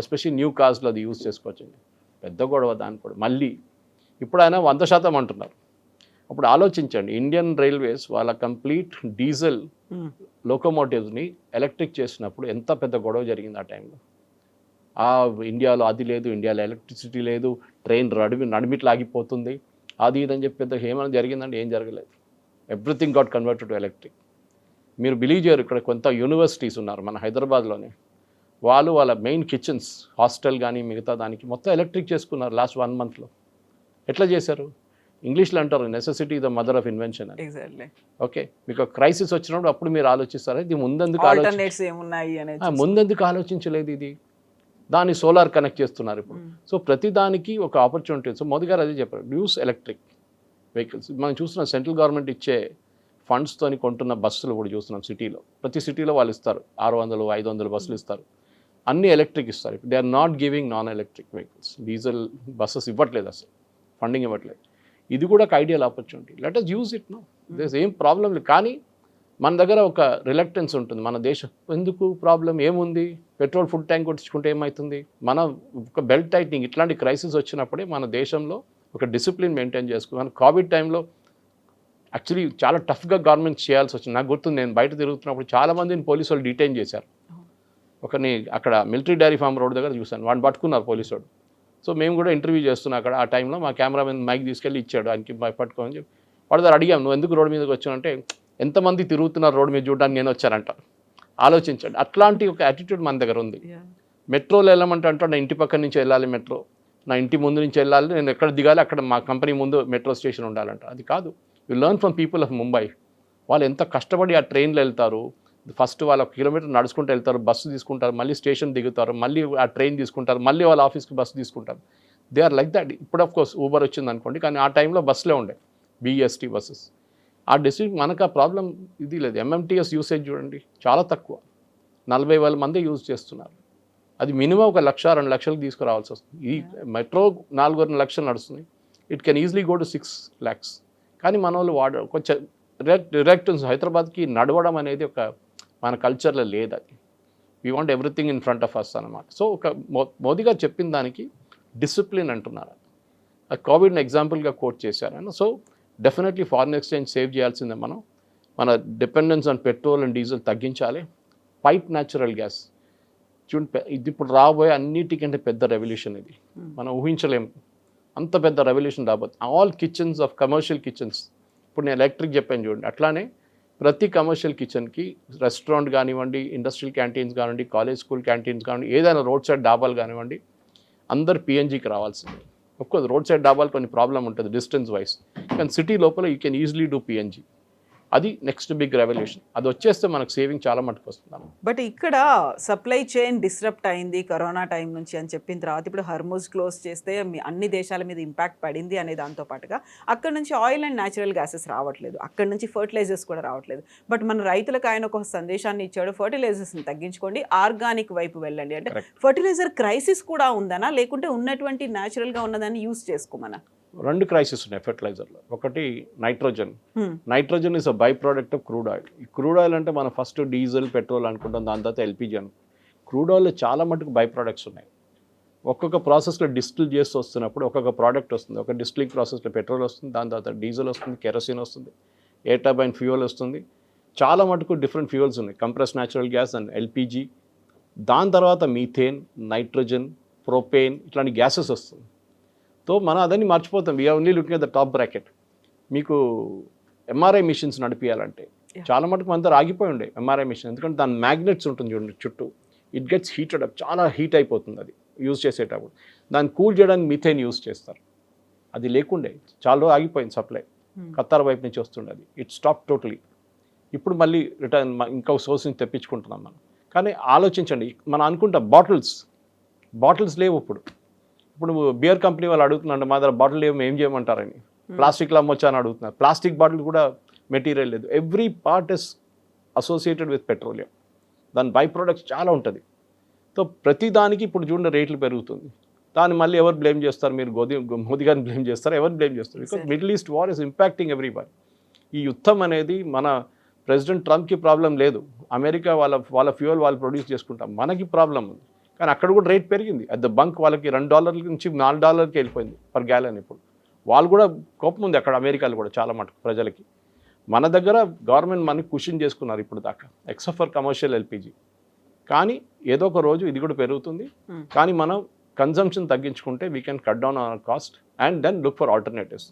ఎస్పెషల్లీ న్యూ కార్స్లో అది యూజ్ చేసుకోవచ్చు. పెద్ద గొడవ దాని కూడా. మళ్ళీ ఇప్పుడు ఆయన 100% అంటున్నారు. అప్పుడు ఆలోచించండి, ఇండియన్ రైల్వేస్ వాళ్ళ కంప్లీట్ డీజిల్ లోకోమోటివ్స్ని ఎలక్ట్రిక్ చేసినప్పుడు ఎంత పెద్ద గొడవ జరిగింది ఆ టైంలో. ఇండియాలో అది లేదు, ఇండియాలో ఎలక్ట్రిసిటీ లేదు, ట్రైన్ నడిమిట్లు ఆగిపోతుంది, అది ఇదని చెప్పి పెద్ద ఏమైనా జరిగిందంటే ఏం జరగలేదు. Everything got converted to electric. మీరు బిలీవ్ చేయరు, ఇక్కడ కొంత యూనివర్సిటీస్ ఉన్నారు మన హైదరాబాద్లోనే, వాళ్ళ మెయిన్ కిచెన్స్ హాస్టల్ కానీ మిగతా దానికి మొత్తం ఎలక్ట్రిక్ చేసుకున్నారు లాస్ట్ 1 monthలో. ఎట్లా చేశారు? ఇంగ్లీష్లో అంటారు necessity the mother of invention అని. ఎగ్జాక్ట్లీ. ఓకే, మీకు క్రైసిస్ వచ్చినప్పుడు అప్పుడు మీరు ఆలోచిస్తారా ఇది ముందెందుకు ఆలోచించలేదు ఇది. దాన్ని సోలార్ కనెక్ట్ చేస్తున్నారు ఇప్పుడు. సో ప్రతి దానికి ఒక ఆపర్చునిటీ. సో మోదీ గారు అదే చెప్పారు, యూస్ ఎలక్ట్రిక్ వెహికల్స్. మనం చూస్తున్నాం సెంట్రల్ గవర్నమెంట్ ఇచ్చే ఫండ్స్తోని కొంటున్న బస్సులు కూడా చూస్తున్నాం సిటీలో. ప్రతి సిటీలో వాళ్ళు ఇస్తారు 600-500 బస్సులు ఇస్తారు, అన్నీ ఎలక్ట్రిక్ ఇస్తారు. ఇప్పుడు they are not giving non electric vehicles, diesel buses ఇవ్వట్లేదు, అసలు ఫండింగ్ ఇవ్వట్లేదు. ఇది కూడా ఒక ideal opportunity. Let us use it no, there ఏం ప్రాబ్లం లేదు. కానీ మన దగ్గర ఒక రిలక్టెన్స్ ఉంటుంది. మన దేశం ఎందుకు ప్రాబ్లం ఏముంది, పెట్రోల్ ఫుల్ ట్యాంక్ కొట్టించుకుంటే ఏమవుతుంది. మన ఒక బెల్ట్ టైట్నింగ్ ఇట్లాంటి క్రైసిస్ వచ్చినప్పుడే మన దేశంలో ఒక డిసిప్లిన్ మెయింటైన్ చేసుకున్నాను. కోవిడ్ టైంలో యాక్చువల్లీ చాలా టఫ్గా గవర్నమెంట్ చేయాల్సి వచ్చింది. నాకు గుర్తుంది, నేను బయట తిరుగుతున్నప్పుడు చాలామందిని పోలీసు వాళ్ళు డిటైన్ చేశారు. ఒకరిని అక్కడ మిలిటరీ డైరీ ఫామ్ రోడ్ దగ్గర చూశాను, వాడిని పట్టుకున్నారు పోలీసు వాడు. సో మేము కూడా ఇంటర్వ్యూ చేస్తున్నాం అక్కడ. ఆ టైంలో మా కెమెరామెన్ మైక్ తీసుకెళ్ళి ఇచ్చాడు ఆయనకి పట్టుకోని చెప్పి. వాడు దగ్గర అడిగాం, నువ్వు ఎందుకు రోడ్డు మీదకి వచ్చానంటే ఎంతమంది తిరుగుతున్నారు రోడ్డు మీద చూడడానికి నేను వచ్చానంట. ఆలోచించండి, అట్లాంటి ఒక యాటిట్యూడ్ మన దగ్గర ఉంది. మెట్రోలో వెళ్ళమంటే అంటాడు, నా ఇంటి పక్క నుంచి వెళ్ళాలి మెట్రో, నా ఇంటి ముందు నుంచి వెళ్ళాలి, నేను ఎక్కడ దిగాలి అక్కడ మా కంపెనీ ముందు మెట్రో స్టేషన్ ఉండాలంట. అది కాదు. You learn from people of Mumbai. వాళ్ళు ఎంత కష్టపడి ఆ ట్రైన్లో వెళ్తారు. ఫస్ట్ వాళ్ళు 1 కిలోమీటర్ నడుచుకుంటూ వెళ్తారు, బస్సు తీసుకుంటారు, మళ్ళీ స్టేషన్ దిగుతారు, మళ్ళీ ఆ ట్రైన్ తీసుకుంటారు, మళ్ళీ వాళ్ళ ఆఫీస్కి బస్సు తీసుకుంటారు. They are like that. ఇప్పుడు ఆఫ్ కోర్స్ ఊబర్ వచ్చింది అనుకోండి, కానీ ఆ టైంలో బస్సులే ఉండే, BEST బస్సెస్. ఆ డిస్ట్రిక్ట్ మనకు ఆ ప్రాబ్లం ఇది లేదు. MMTS యూసేజ్ చూడండి చాలా తక్కువ, 40,000 మంది యూజ్ చేస్తున్నారు. అది మినిమం 1 లక్ష 2 లక్షలకు తీసుకురావాల్సి వస్తుంది. ఈ మెట్రో 4 లక్షలు నడుస్తుంది, it can easily go to 6 lakhs. కానీ మన వాళ్ళు కొంచెం డైరెక్ట్ హైదరాబాద్కి నడవడం అనేది ఒక మన కల్చర్లో లేదు. అది we want everything in front of us అనమాట. సో ఒక మోదీ గారు చెప్పిన దానికి డిసిప్లిన్ అంటున్నారు. కోవిడ్ని ఎగ్జాంపుల్గా కోట్ చేశారు. So definitely foreign exchange save చేయాల్సిందే. మన dependence on petrol and diesel తగ్గించాలి. పైప్ న్యాచురల్ గ్యాస్ చూడండి, ఇది ఇప్పుడు రాబోయే అన్నిటికంటే పెద్ద రెవల్యూషన్. ఇది మనం ఊహించలేము, అంత పెద్ద రెవల్యూషన్ రాబోతుంది. All kitchens of commercial kitchens, ఇప్పుడు నేను ఎలక్ట్రిక్ చెప్పాను చూడండి, అట్లానే ప్రతి కమర్షియల్ కిచెన్కి రెస్టారెంట్ కానివ్వండి, ఇండస్ట్రియల్ క్యాంటీన్స్ కానివ్వండి, కాలేజ్ స్కూల్ క్యాంటీన్స్ కానివ్వండి, ఏదైనా రోడ్ సైడ్ డాబాలు కానివ్వండి, అందరు PNGకి రావాల్సిందే. ఒక్కోది రోడ్ సైడ్ డాబాలు కొన్ని ప్రాబ్లం ఉంటుంది డిస్టెన్స్ వైజ్, కానీ సిటీ లోపల you can easily do PNG. అది నెక్స్ట్ బిగ్ రెవల్యూషన్. అది వచ్చేస్తే మనకు సేవింగ్ చాలా మటుకు వస్తుంది. బట్ ఇక్కడ సప్లై చైన్ డిస్రప్ట్ అయింది కరోనా టైం నుంచి అని చెప్పిన తర్వాత ఇప్పుడు హర్ముజ్ క్లోజ్ చేస్తే అన్ని దేశాల మీద ఇంపాక్ట్ పడింది అనే దాంతో పాటుగా అక్కడ నుంచి ఆయిల్ అండ్ న్యాచురల్ గ్యాసెస్ రావట్లేదు, అక్కడ నుంచి ఫర్టిలైజర్స్ కూడా రావట్లేదు. బట్ మన రైతులకు ఆయన ఒక సందేశాన్ని ఇచ్చాడు, ఫర్టిలైజర్స్ని తగ్గించుకోండి, ఆర్గానిక్ వైపు వెళ్ళండి. అంటే ఫర్టిలైజర్ క్రైసిస్ కూడా ఉందనా, లేకుంటే ఉన్నటువంటి న్యాచురల్గా ఉన్నదాన్ని యూస్ చేసుకోమనా? 2 క్రైసిస్ ఉన్నాయి ఫెర్టిలైజర్లో. ఒకటి nitrogen. Nitrogen is a by product of crude oil. ఈ క్రూడ్ ఆయిల్ అంటే మనం ఫస్ట్ డీజిల్ పెట్రోల్ అనుకుంటాం, దాని తర్వాత LPG అనుకుంటాం. క్రూడ్ ఆయిల్లో చాలా మటుకు బై ప్రోడక్ట్స్ ఉన్నాయి. ఒక్కొక్క ప్రాసెస్లో డిస్టిల్ చేస్తూ వస్తున్నప్పుడు ఒక్కొక్క ప్రోడక్ట్ వస్తుంది. ఒక డిస్టిలింగ్ ప్రాసెస్లో పెట్రోల్ వస్తుంది, దాని తర్వాత డీజిల్ వస్తుంది, కెరసిన్ వస్తుంది, ఎయిర్ టర్బైన్ ఫ్యూయల్ వస్తుంది. చాలా మటుకు డిఫరెంట్ ఫ్యూయల్స్ ఉన్నాయి, compress natural gas and LPG. దాని తర్వాత మీథేన్, నైట్రోజన్, ప్రొపేన్, ఇట్లాంటి గ్యాసెస్ వస్తుంది. సో మనం అదని మర్చిపోతాం. We're only looking at the top bracket. మీకు MRI మిషన్స్ నడిపించాలంటే చాలా మటుకు మన దగ్గర ఆగిపోయి ఉండే MRI మిషన్, ఎందుకంటే దాని మ్యాగ్నెట్స్ ఉంటుంది చూడండి చుట్టూ, ఇట్ గెట్స్ హీటెడ్ అప్, చాలా హీట్ అయిపోతుంది అది యూజ్ చేసేటప్పుడు. దాన్ని కూల్ చేయడానికి మీథేన్ యూజ్ చేస్తారు. అది లేకుండే చాలా రోజు ఆగిపోయింది సప్లై, ఖతార్ వైపు నుంచి వస్తుండే అది, ఇట్ స్టాప్ టోటలీ. ఇప్పుడు మళ్ళీ రిటర్న్ ఇంకొక సోర్స్ నుంచి తెప్పించుకుంటున్నాం మనం. కానీ ఆలోచించండి, మనం అనుకుంటాం బాటిల్స్ లేవు ఇప్పుడు. ఇప్పుడు బియర్ కంపెనీ వాళ్ళు అడుగుతున్నారు మా దగ్గర బాటిల్ ఏం చేయమంటారని, ప్లాస్టిక్లో అమ్మొచ్చా అని అడుగుతున్నారు. ప్లాస్టిక్ బాటిల్ కూడా మెటీరియల్ లేదు. Every part is associated with petroleum. దాని బై ప్రొడక్ట్స్ చాలా ఉంటుంది. సో ప్రతి దానికి ఇప్పుడు చూడండి రేట్లు పెరుగుతుంది. దాన్ని మళ్ళీ ఎవరు బ్లేమ్ చేస్తారు? మీరు మోదీ గారిని బ్లేమ్ చేస్తారు, ఎవరు బ్లేమ్ చేస్తారు? Because middle east war is impacting everybody. ఈ యుద్ధం అనేది మన ప్రెసిడెంట్ ట్రంప్కి ప్రాబ్లం లేదు. అమెరికా వాళ్ళ ఫ్యూయల్ వాళ్ళు ప్రొడ్యూస్ చేసుకుంటాం, మనకి ప్రాబ్లం ఉంది. కానీ అక్కడ కూడా రేట్ పెరిగింది. అట్ ద బంక్ వాళ్ళకి $2 నుంచి $4కి వెళ్ళిపోయింది పర్ గ్యాలన్. ఇప్పుడు వాళ్ళు కూడా కోపం ఉంది అక్కడ అమెరికాలో కూడా చాలా మటుకు ప్రజలకి. మన దగ్గర గవర్నమెంట్ మనకి కుషన్ చేసుకున్నారు ఇప్పుడు దాకా, ఎక్సెప్ట్ ఫర్ కమర్షియల్ ఎల్పిజి. కానీ ఏదో ఒక రోజు ఇది కూడా పెరుగుతుంది. కానీ మనం కన్జంప్షన్ తగ్గించుకుంటే we can cut down our cost and then look for alternatives.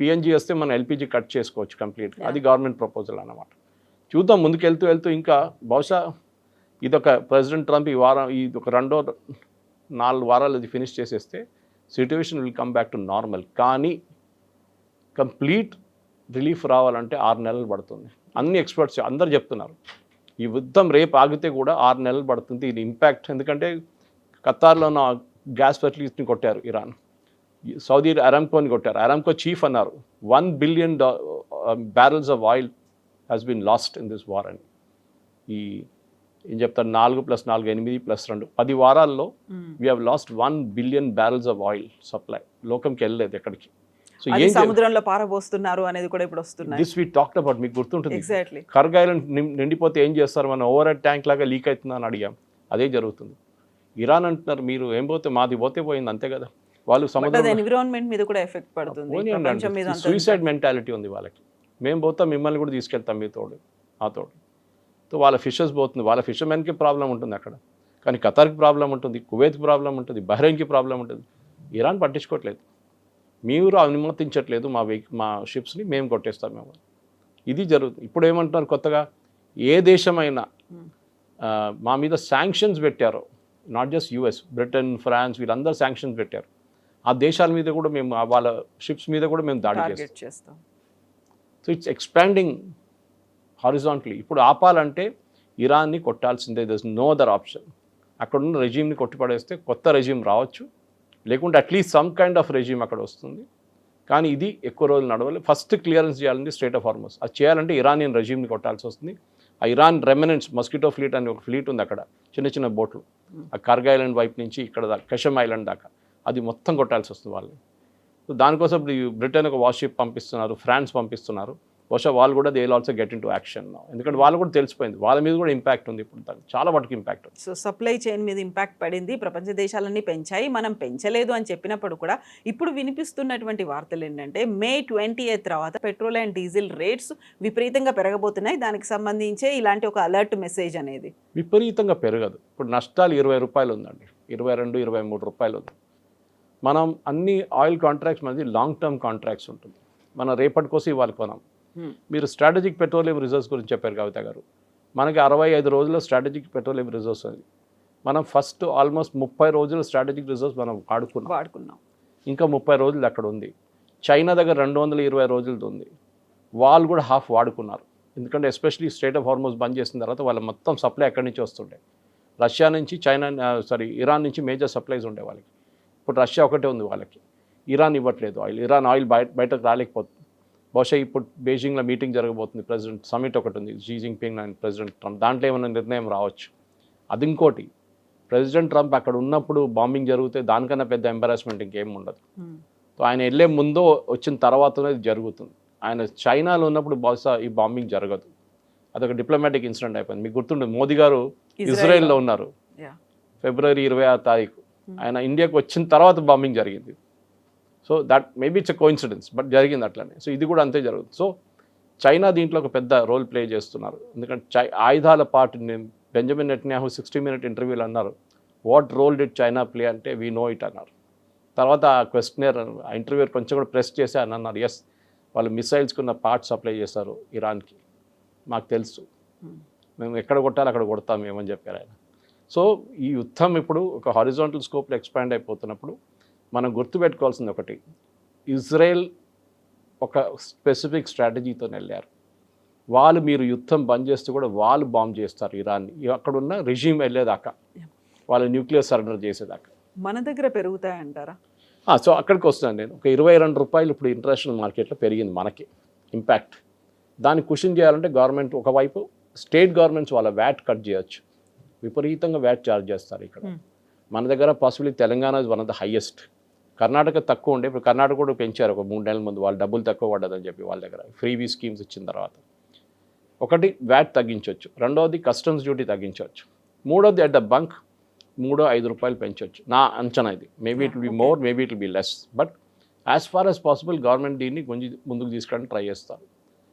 PNG వస్తే మనం ఎల్పిజి కట్ చేసుకోవచ్చు కంప్లీట్గా. అది గవర్నమెంట్ ప్రపోజల్ అన్నమాట. చూద్దాం ముందుకు వెళ్తూ ఇంకా బహుశా ఇదొక ప్రెసిడెంట్ ట్రంప్ ఇది ఒక 2-4 వారాలు ఇది ఫినిష్ చేసేస్తే situation will come back to normal. కానీ కంప్లీట్ రిలీఫ్ రావాలంటే 6 నెలలు పడుతుంది. అన్ని ఎక్స్పర్ట్స్ అందరు చెప్తున్నారు ఈ యుద్ధం రేపు ఆగితే కూడా 6 నెలలు పడుతుంది. ఇది ఇంపాక్ట్ ఎందుకంటే ఖతార్లో ఉన్న గ్యాస్ ఫెసిలిటీస్ని కొట్టారు ఇరాన్, సౌదీ అరామ్కోని కొట్టారు. అరామ్కో చీఫ్ అన్నారు 1 billion barrels of oil has been lost in this war అని. ఈ ఏం చెప్తారు 4 + 4 8 + 2 10 వారాల్లో we have lost 1 billion barrels of oil supply. లోకంకి వెళ్ళలేదు ఎక్కడికి. సో అది సముద్రంలో పారబోస్తున్నారు అనేది కూడా ఇప్పుడు వస్తుంది. దిస్ వీ టాక్డ్ అబౌట్, మీకు గుర్తుంటుంది ఎగ్జాక్ట్లీ. కర్గ్ ఐలాండ్ నిండిపోతే ఏం చేస్తారు? మనం ఓవర్ హెడ్ ట్యాంక్ లాగా లీక్ అవుతుందా అని అడిగాం. అదే జరుగుతుంది. ఇరాన్ అంటున్నారు మీరు ఏం పోతే మాది పోయింది అంతే కదా. వాళ్ళు సముద్రం ఎన్విరాన్మెంట్ మీద కూడా ఎఫెక్ట్ పడుతుంది. సూసైడ్ మెంటాలిటీ ఉంది వాళ్ళకి. మేము పోతాం మిమ్మల్ని కూడా తీసుకెళ్తాం మీ తోడు ఆ తోడు. సో వాళ్ళ ఫిషెస్ పోతుంది, వాళ్ళ ఫిషర్మెన్కి ప్రాబ్లం ఉంటుంది అక్కడ. కానీ ఖతార్కి ప్రాబ్లం ఉంటుంది, కువైత్కి ప్రాబ్లం ఉంటుంది, బహ్రెయిన్కి ప్రాబ్లం ఉంటుంది. ఇరాన్ పట్టించుకోవట్లేదు. మీరు అనుమతించట్లేదు మా షిప్స్ని, మేము కొట్టేస్తాం మేము. ఇది జరుగుతుంది. ఇప్పుడు ఏమంటున్నారు కొత్తగా, ఏ దేశమైనా మా మీద శాంక్షన్స్ పెట్టారో, not just US, Britain, France వీళ్ళందరూ శాంక్షన్స్ పెట్టారు. ఆ దేశాల మీద కూడా మేము వాళ్ళ షిప్స్ మీద కూడా మేము దాడి చేస్తాం. So it's expanding horizontally. ఇప్పుడు ఆపాలంటే ఇరాన్ని కొట్టాల్సిందే, there is no other option. అక్కడున్న రెజీమ్ని కొట్టిపడేస్తే కొత్త రెజీమ్ రావచ్చు, లేకుంటే at least some kind of regime అక్కడ వస్తుంది. కానీ ఇది ఎక్కువ రోజులు నడవాలి. ఫస్ట్ క్లియరెన్స్ చేయాలంటే స్ట్రైట్ ఆఫ్ హార్మస్. అది చేయాలంటే ఇరానియన్ రెజీమ్ని కొట్టాల్సి వస్తుంది. ఆ ఇరాన్ రెమినెంట్స్ మస్కిటో ఫ్లీట్ అని ఒక ఫ్లీట్ ఉంది అక్కడ, చిన్న బోట్లు, ఆ కర్గ్ ఐలాండ్ వైపు నుంచి ఇక్కడ దాకా కషమ్ ఐలాండ్ దాకా, అది మొత్తం కొట్టాల్సి వస్తుంది వాళ్ళు. సో దానికోసం ఇప్పుడు బ్రిటన్ ఒక వార్షిప్ పంపిస్తున్నారు, ఫ్రాన్స్ పంపిస్తున్నారు. బహుశా వాళ్ళు కూడా they will also get in to action. ఎందుకంటే వాళ్ళు కూడా తెలిసిపోయింది, వాళ్ళ మీద కూడా ఇంపాక్ట్ ఉంది ఇప్పుడు, చాలా మటుకు ఇంపాక్ట్ ఉంది. సో సప్లై చైన్ మీద ఇంపాక్ట్ పడింది, ప్రపంచ దేశాలన్నీ పెంచాయి, మనం పెంచలేదు అని చెప్పినప్పుడు కూడా ఇప్పుడు వినిపిస్తున్నటువంటి వార్తలు ఏంటంటే May 20th తర్వాత పెట్రోల్ అండ్ డీజిల్ రేట్స్ విపరీతంగా పెరగబోతున్నాయి. దానికి సంబంధించే ఇలాంటి ఒక అలర్ట్ మెసేజ్ అనేది. విపరీతంగా పెరగదు. ఇప్పుడు నష్టాలు ₹20 ఉందండి, ₹22-23 ఉంది. మనం అన్ని ఆయిల్ కాంట్రాక్ట్స్ మనది లాంగ్ టర్మ్ కాంట్రాక్ట్స్ ఉంటుంది. మనం రేపటి కోసం ఇవాళ కొనం. మీరు స్ట్రాటజిక్ పెట్రోలియం రిజర్వ్స్ గురించి చెప్పారు కవిత గారు. మనకి 65 రోజుల్లో స్ట్రాటజిక్ పెట్రోలియం రిజర్వ్స్ ఉంది. మనం ఫస్ట్ ఆల్మోస్ట్ 30 రోజుల స్ట్రాటజిక్ రిజర్వ్స్ మనం వాడుకున్నాం. ఇంకా 30 రోజులు అక్కడ ఉంది. చైనా దగ్గర 220 రోజులది ఉంది. వాళ్ళు కూడా హాఫ్ వాడుకున్నారు. ఎందుకంటే ఎస్పెషలీ స్ట్రైట్ ఆఫ్ హార్మోస్ బంద్ చేసిన తర్వాత వాళ్ళ మొత్తం సప్లై ఎక్కడి నుంచి వస్తుండే, రష్యా నుంచి, ఇరాన్ నుంచి మేజర్ సప్లైస్ ఉండే వాళ్ళకి. ఇప్పుడు రష్యా ఒకటే ఉంది వాళ్ళకి, ఇరాన్ ఇవ్వట్లేదు ఆయిల్. ఇరాన్ ఆయిల్ బయటకు రాలేకపోతుంది. బహుశా ఇప్పుడు బీజింగ్లో మీటింగ్ జరగబోతుంది, ప్రెసిడెంట్ సమిట్ ఒకటి ఉంది, Xi Jinping and president Trump. దాంట్లో ఏమైనా నిర్ణయం రావచ్చు. అది ఇంకోటి, ప్రెసిడెంట్ ట్రంప్ అక్కడ ఉన్నప్పుడు బాంబింగ్ జరిగితే దానికన్నా పెద్ద ఎంబారాస్మెంట్ ఇంకేం ఉండదు. సో ఆయన వెళ్ళే ముందో వచ్చిన తర్వాతనే ఇది జరుగుతుంది. ఆయన చైనాలో ఉన్నప్పుడు బహుశా ఈ బాంబింగ్ జరగదు. అదొక డిప్లొమాటిక్ ఇన్సిడెంట్ అయిపోయింది. మీకు గుర్తుండదు, మోదీ గారు ఇజ్రాయెల్లో ఉన్నారు February 26. ఆయన ఇండియాకి వచ్చిన తర్వాత బాంబింగ్ జరిగింది. So that maybe it's a coincidence, but జరిగింది అట్లనే. సో ఇది కూడా అంతే జరుగుతుంది. సో చైనా దీంట్లో ఒక పెద్ద రోల్ ప్లే చేస్తున్నారు. ఎందుకంటే ఆయుధాల పార్ట్ బెంజమిన్ నెటన్యాహు 60-minute ఇంటర్వ్యూలు అన్నారు, what role did China play అంటే వీ నో ఇట్ అన్నారు. తర్వాత ఆ క్వశ్చనర్ ఆ ఇంటర్వ్యూ కొంచెం కూడా ప్రెస్ చేసి అని అన్నారు, ఎస్ వాళ్ళు మిసైల్స్కున్న పార్ట్స్ సప్లై చేస్తారు ఇరాన్కి, మాకు తెలుసు, మేము ఎక్కడ కొట్టాలి అక్కడ కొడతాం మేమని చెప్పారు ఆయన. సో ఈ యుద్ధం ఇప్పుడు ఒక హారిజాంటల్ స్కోప్లో ఎక్స్పాండ్ అయిపోతున్నప్పుడు మనం గుర్తుపెట్టుకోవాల్సింది ఒకటి, ఇజ్రాయెల్ ఒక స్పెసిఫిక్ స్ట్రాటజీతో వెళ్ళారు. వాళ్ళు మీరు యుద్ధం బంద్ చేస్తే కూడా వాళ్ళు బాంబ్ చేస్తారు ఇరాన్ని, అక్కడున్న రెజీమ్ వెళ్ళేదాకా, వాళ్ళు న్యూక్లియర్ సరెండర్ చేసేదాకా. మన దగ్గర పెరుగుతాయంటారా? సో అక్కడికి వస్తున్నాను నేను. ఒక 22 రూపాయలు ఇప్పుడు ఇంటర్నేషనల్ మార్కెట్లో పెరిగింది మనకి ఇంపాక్ట్. దాన్ని కుషన్ చేయాలంటే గవర్నమెంట్ ఒకవైపు స్టేట్ గవర్నమెంట్స్ వాళ్ళ వ్యాట్ కట్ చేయొచ్చు. విపరీతంగా వ్యాట్ ఛార్జ్ చేస్తారు ఇక్కడ. మన దగ్గర possibility Telangana is one of the highest. Karnataka తక్కువ ఉండే, ఇప్పుడు కర్ణాటక కూడా పెంచారు ఒక 3 నెలల ముందు. వాళ్ళు డబ్బులు తక్కువ పడ్డదని చెప్పి వాళ్ళ దగ్గర ఫ్రీబీ స్కీమ్స్ ఇచ్చిన తర్వాత. ఒకటి వ్యాట్ తగ్గించవచ్చు, రెండవది కస్టమ్స్ డ్యూటీ తగ్గించవచ్చు, మూడోది అట్ ద బంక్ 3-5 రూపాయలు పెంచవచ్చు నా అంచనా. ఇది maybe it will be more, maybe it will be less, but as far as possible government దీన్ని కొంచెం ముందుకు తీసుకురావడానికి ట్రై చేస్తారు.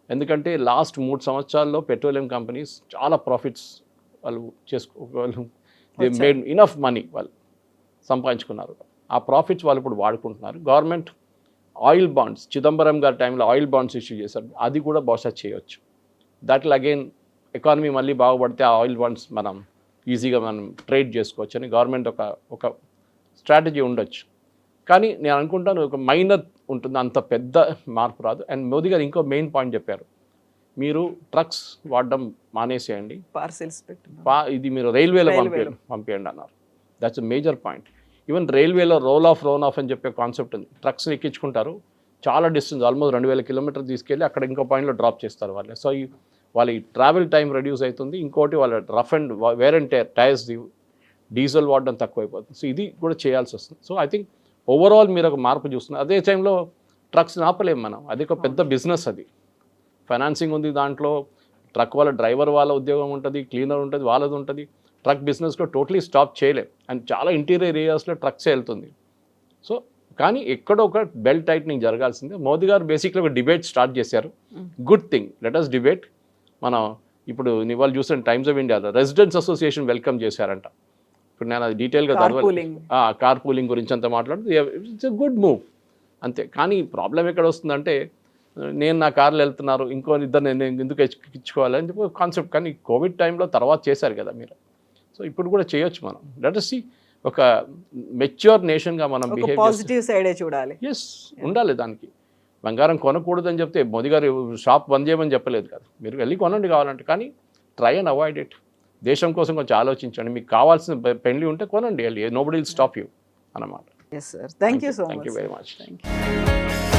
ఎందుకంటే లాస్ట్ 3 సంవత్సరాల్లో పెట్రోలియం కంపెనీస్ చాలా ప్రాఫిట్స్ వాళ్ళు వాళ్ళు దే మేడ్ ఇనఫ్ మనీ, వాళ్ళు సంపాదించుకున్నారు. ఆ ప్రాఫిట్స్ వాళ్ళు ఇప్పుడు వాడుకుంటున్నారు. గవర్నమెంట్ ఆయిల్ బాండ్స్, చిదంబరం గారి టైంలో ఆయిల్ బాండ్స్ ఇష్యూ చేశారు, అది కూడా బహుశా చేయొచ్చు. దట్ విల్ అగైన్ ఎకానమీ మళ్ళీ బాగుపడితే ఆ ఆయిల్ బాండ్స్ మనం ఈజీగా మనం ట్రేడ్ చేసుకోవచ్చు అని గవర్నమెంట్ ఒక స్ట్రాటజీ ఉండొచ్చు. కానీ నేను అనుకుంటాను ఒక మైనర్ ఉంటుంది, అంత పెద్ద మార్పు రాదు. అండ్ మోదీ గారు ఇంకో మెయిన్ పాయింట్ చెప్పారు, మీరు ట్రక్స్ వాడడం మానేసేయండి, పార్సెల్స్ ఇది మీరు రైల్వేలో పంపేయండి అన్నారు. That's a major point. Even రైల్వేలో రోల్ ఆఫ్ అని చెప్పే కాన్సెప్ట్ ఉంది. ట్రక్స్ ఎక్కించుకుంటారు, చాలా డిస్టెన్స్ ఆల్మోస్ట్ 2000 కిలోమీటర్ తీసుకెళ్ళి అక్కడ ఇంకో పాయింట్లో డ్రాప్ చేస్తారు వాళ్ళు. సో వాళ్ళ ఈ ట్రావెల్ టైం రెడ్యూస్ అవుతుంది. ఇంకోటి వాళ్ళ rough and wear and tyres diesel వాడడం తక్కువైపోతుంది. సో ఇది కూడా చేయాల్సి వస్తుంది. సో ఐ థింక్ ఓవరాల్ మీరు ఒక మార్పు చూస్తున్నారు. అదే టైంలో ట్రక్స్ ఆపలేము మనం, అది ఒక పెద్ద బిజినెస్, అది ఫైనాన్సింగ్ ఉంది దాంట్లో, ట్రక్ వాళ్ళ డ్రైవర్ వాళ్ళ ఉద్యోగం ఉంటుంది, క్లీనర్ ఉంటుంది, వాళ్ళది ఉంటుంది. ట్రక్ బిజినెస్లో టోటలీ స్టాప్ చేయలేం. అండ్ చాలా ఇంటీరియర్ ఏరియాస్లో ట్రక్సే వెళ్తుంది. సో కానీ ఎక్కడో ఒక బెల్ట్ టైట్నింగ్ జరగాల్సిందే. మోదీ గారు బేసిక్లీ ఒక డిబేట్ స్టార్ట్ చేశారు. Good thing, let us debate. మనం ఇప్పుడు వాళ్ళు చూసిన టైమ్స్ ఆఫ్ ఇండియాలో రెసిడెంట్స్ అసోసియేషన్ వెల్కమ్ చేశారంట. ఇప్పుడు నేను అది డీటెయిల్గా కార్ పూలింగ్ గురించి అంతా మాట్లాడుతూ ఇట్స్ ఎ గుడ్ మూవ్ అంతే. కానీ ప్రాబ్లం ఎక్కడ వస్తుందంటే, నేను నా కార్లు వెళ్తున్నారు, ఇంకో ఇద్దరు నేను ఎందుకు ఎక్కించుకోవాలని చెప్పి కాన్సెప్ట్. కానీ కోవిడ్ టైంలో తర్వాత చేశారు కదా మీరు, సో ఇప్పుడు కూడా చేయొచ్చు మనం. లెట్ us see ఒక మెచ్యూర్ నేషన్గా మనం బిహేవ్ పాజిటివ్ సైడే చూడాలి. ఎస్ ఉండాలి. దానికి బంగారం కొనకూడదని చెప్తే మోదీ గారు షాప్ బంద్ చేయమని చెప్పలేదు కదా, మీరు వెళ్ళి కొనండి కావాలంటే, కానీ ట్రై అండ్ అవాయిడ్ ఇట్. దేశం కోసం కొంచెం ఆలోచించండి, మీకు కావాల్సిన పెళ్లి ఉంటే కొనండి, వెళ్ళి నోబడీ విల్ స్టాప్ యూ అన్నమాట. Yes sir, thank you so much. Thank you very much.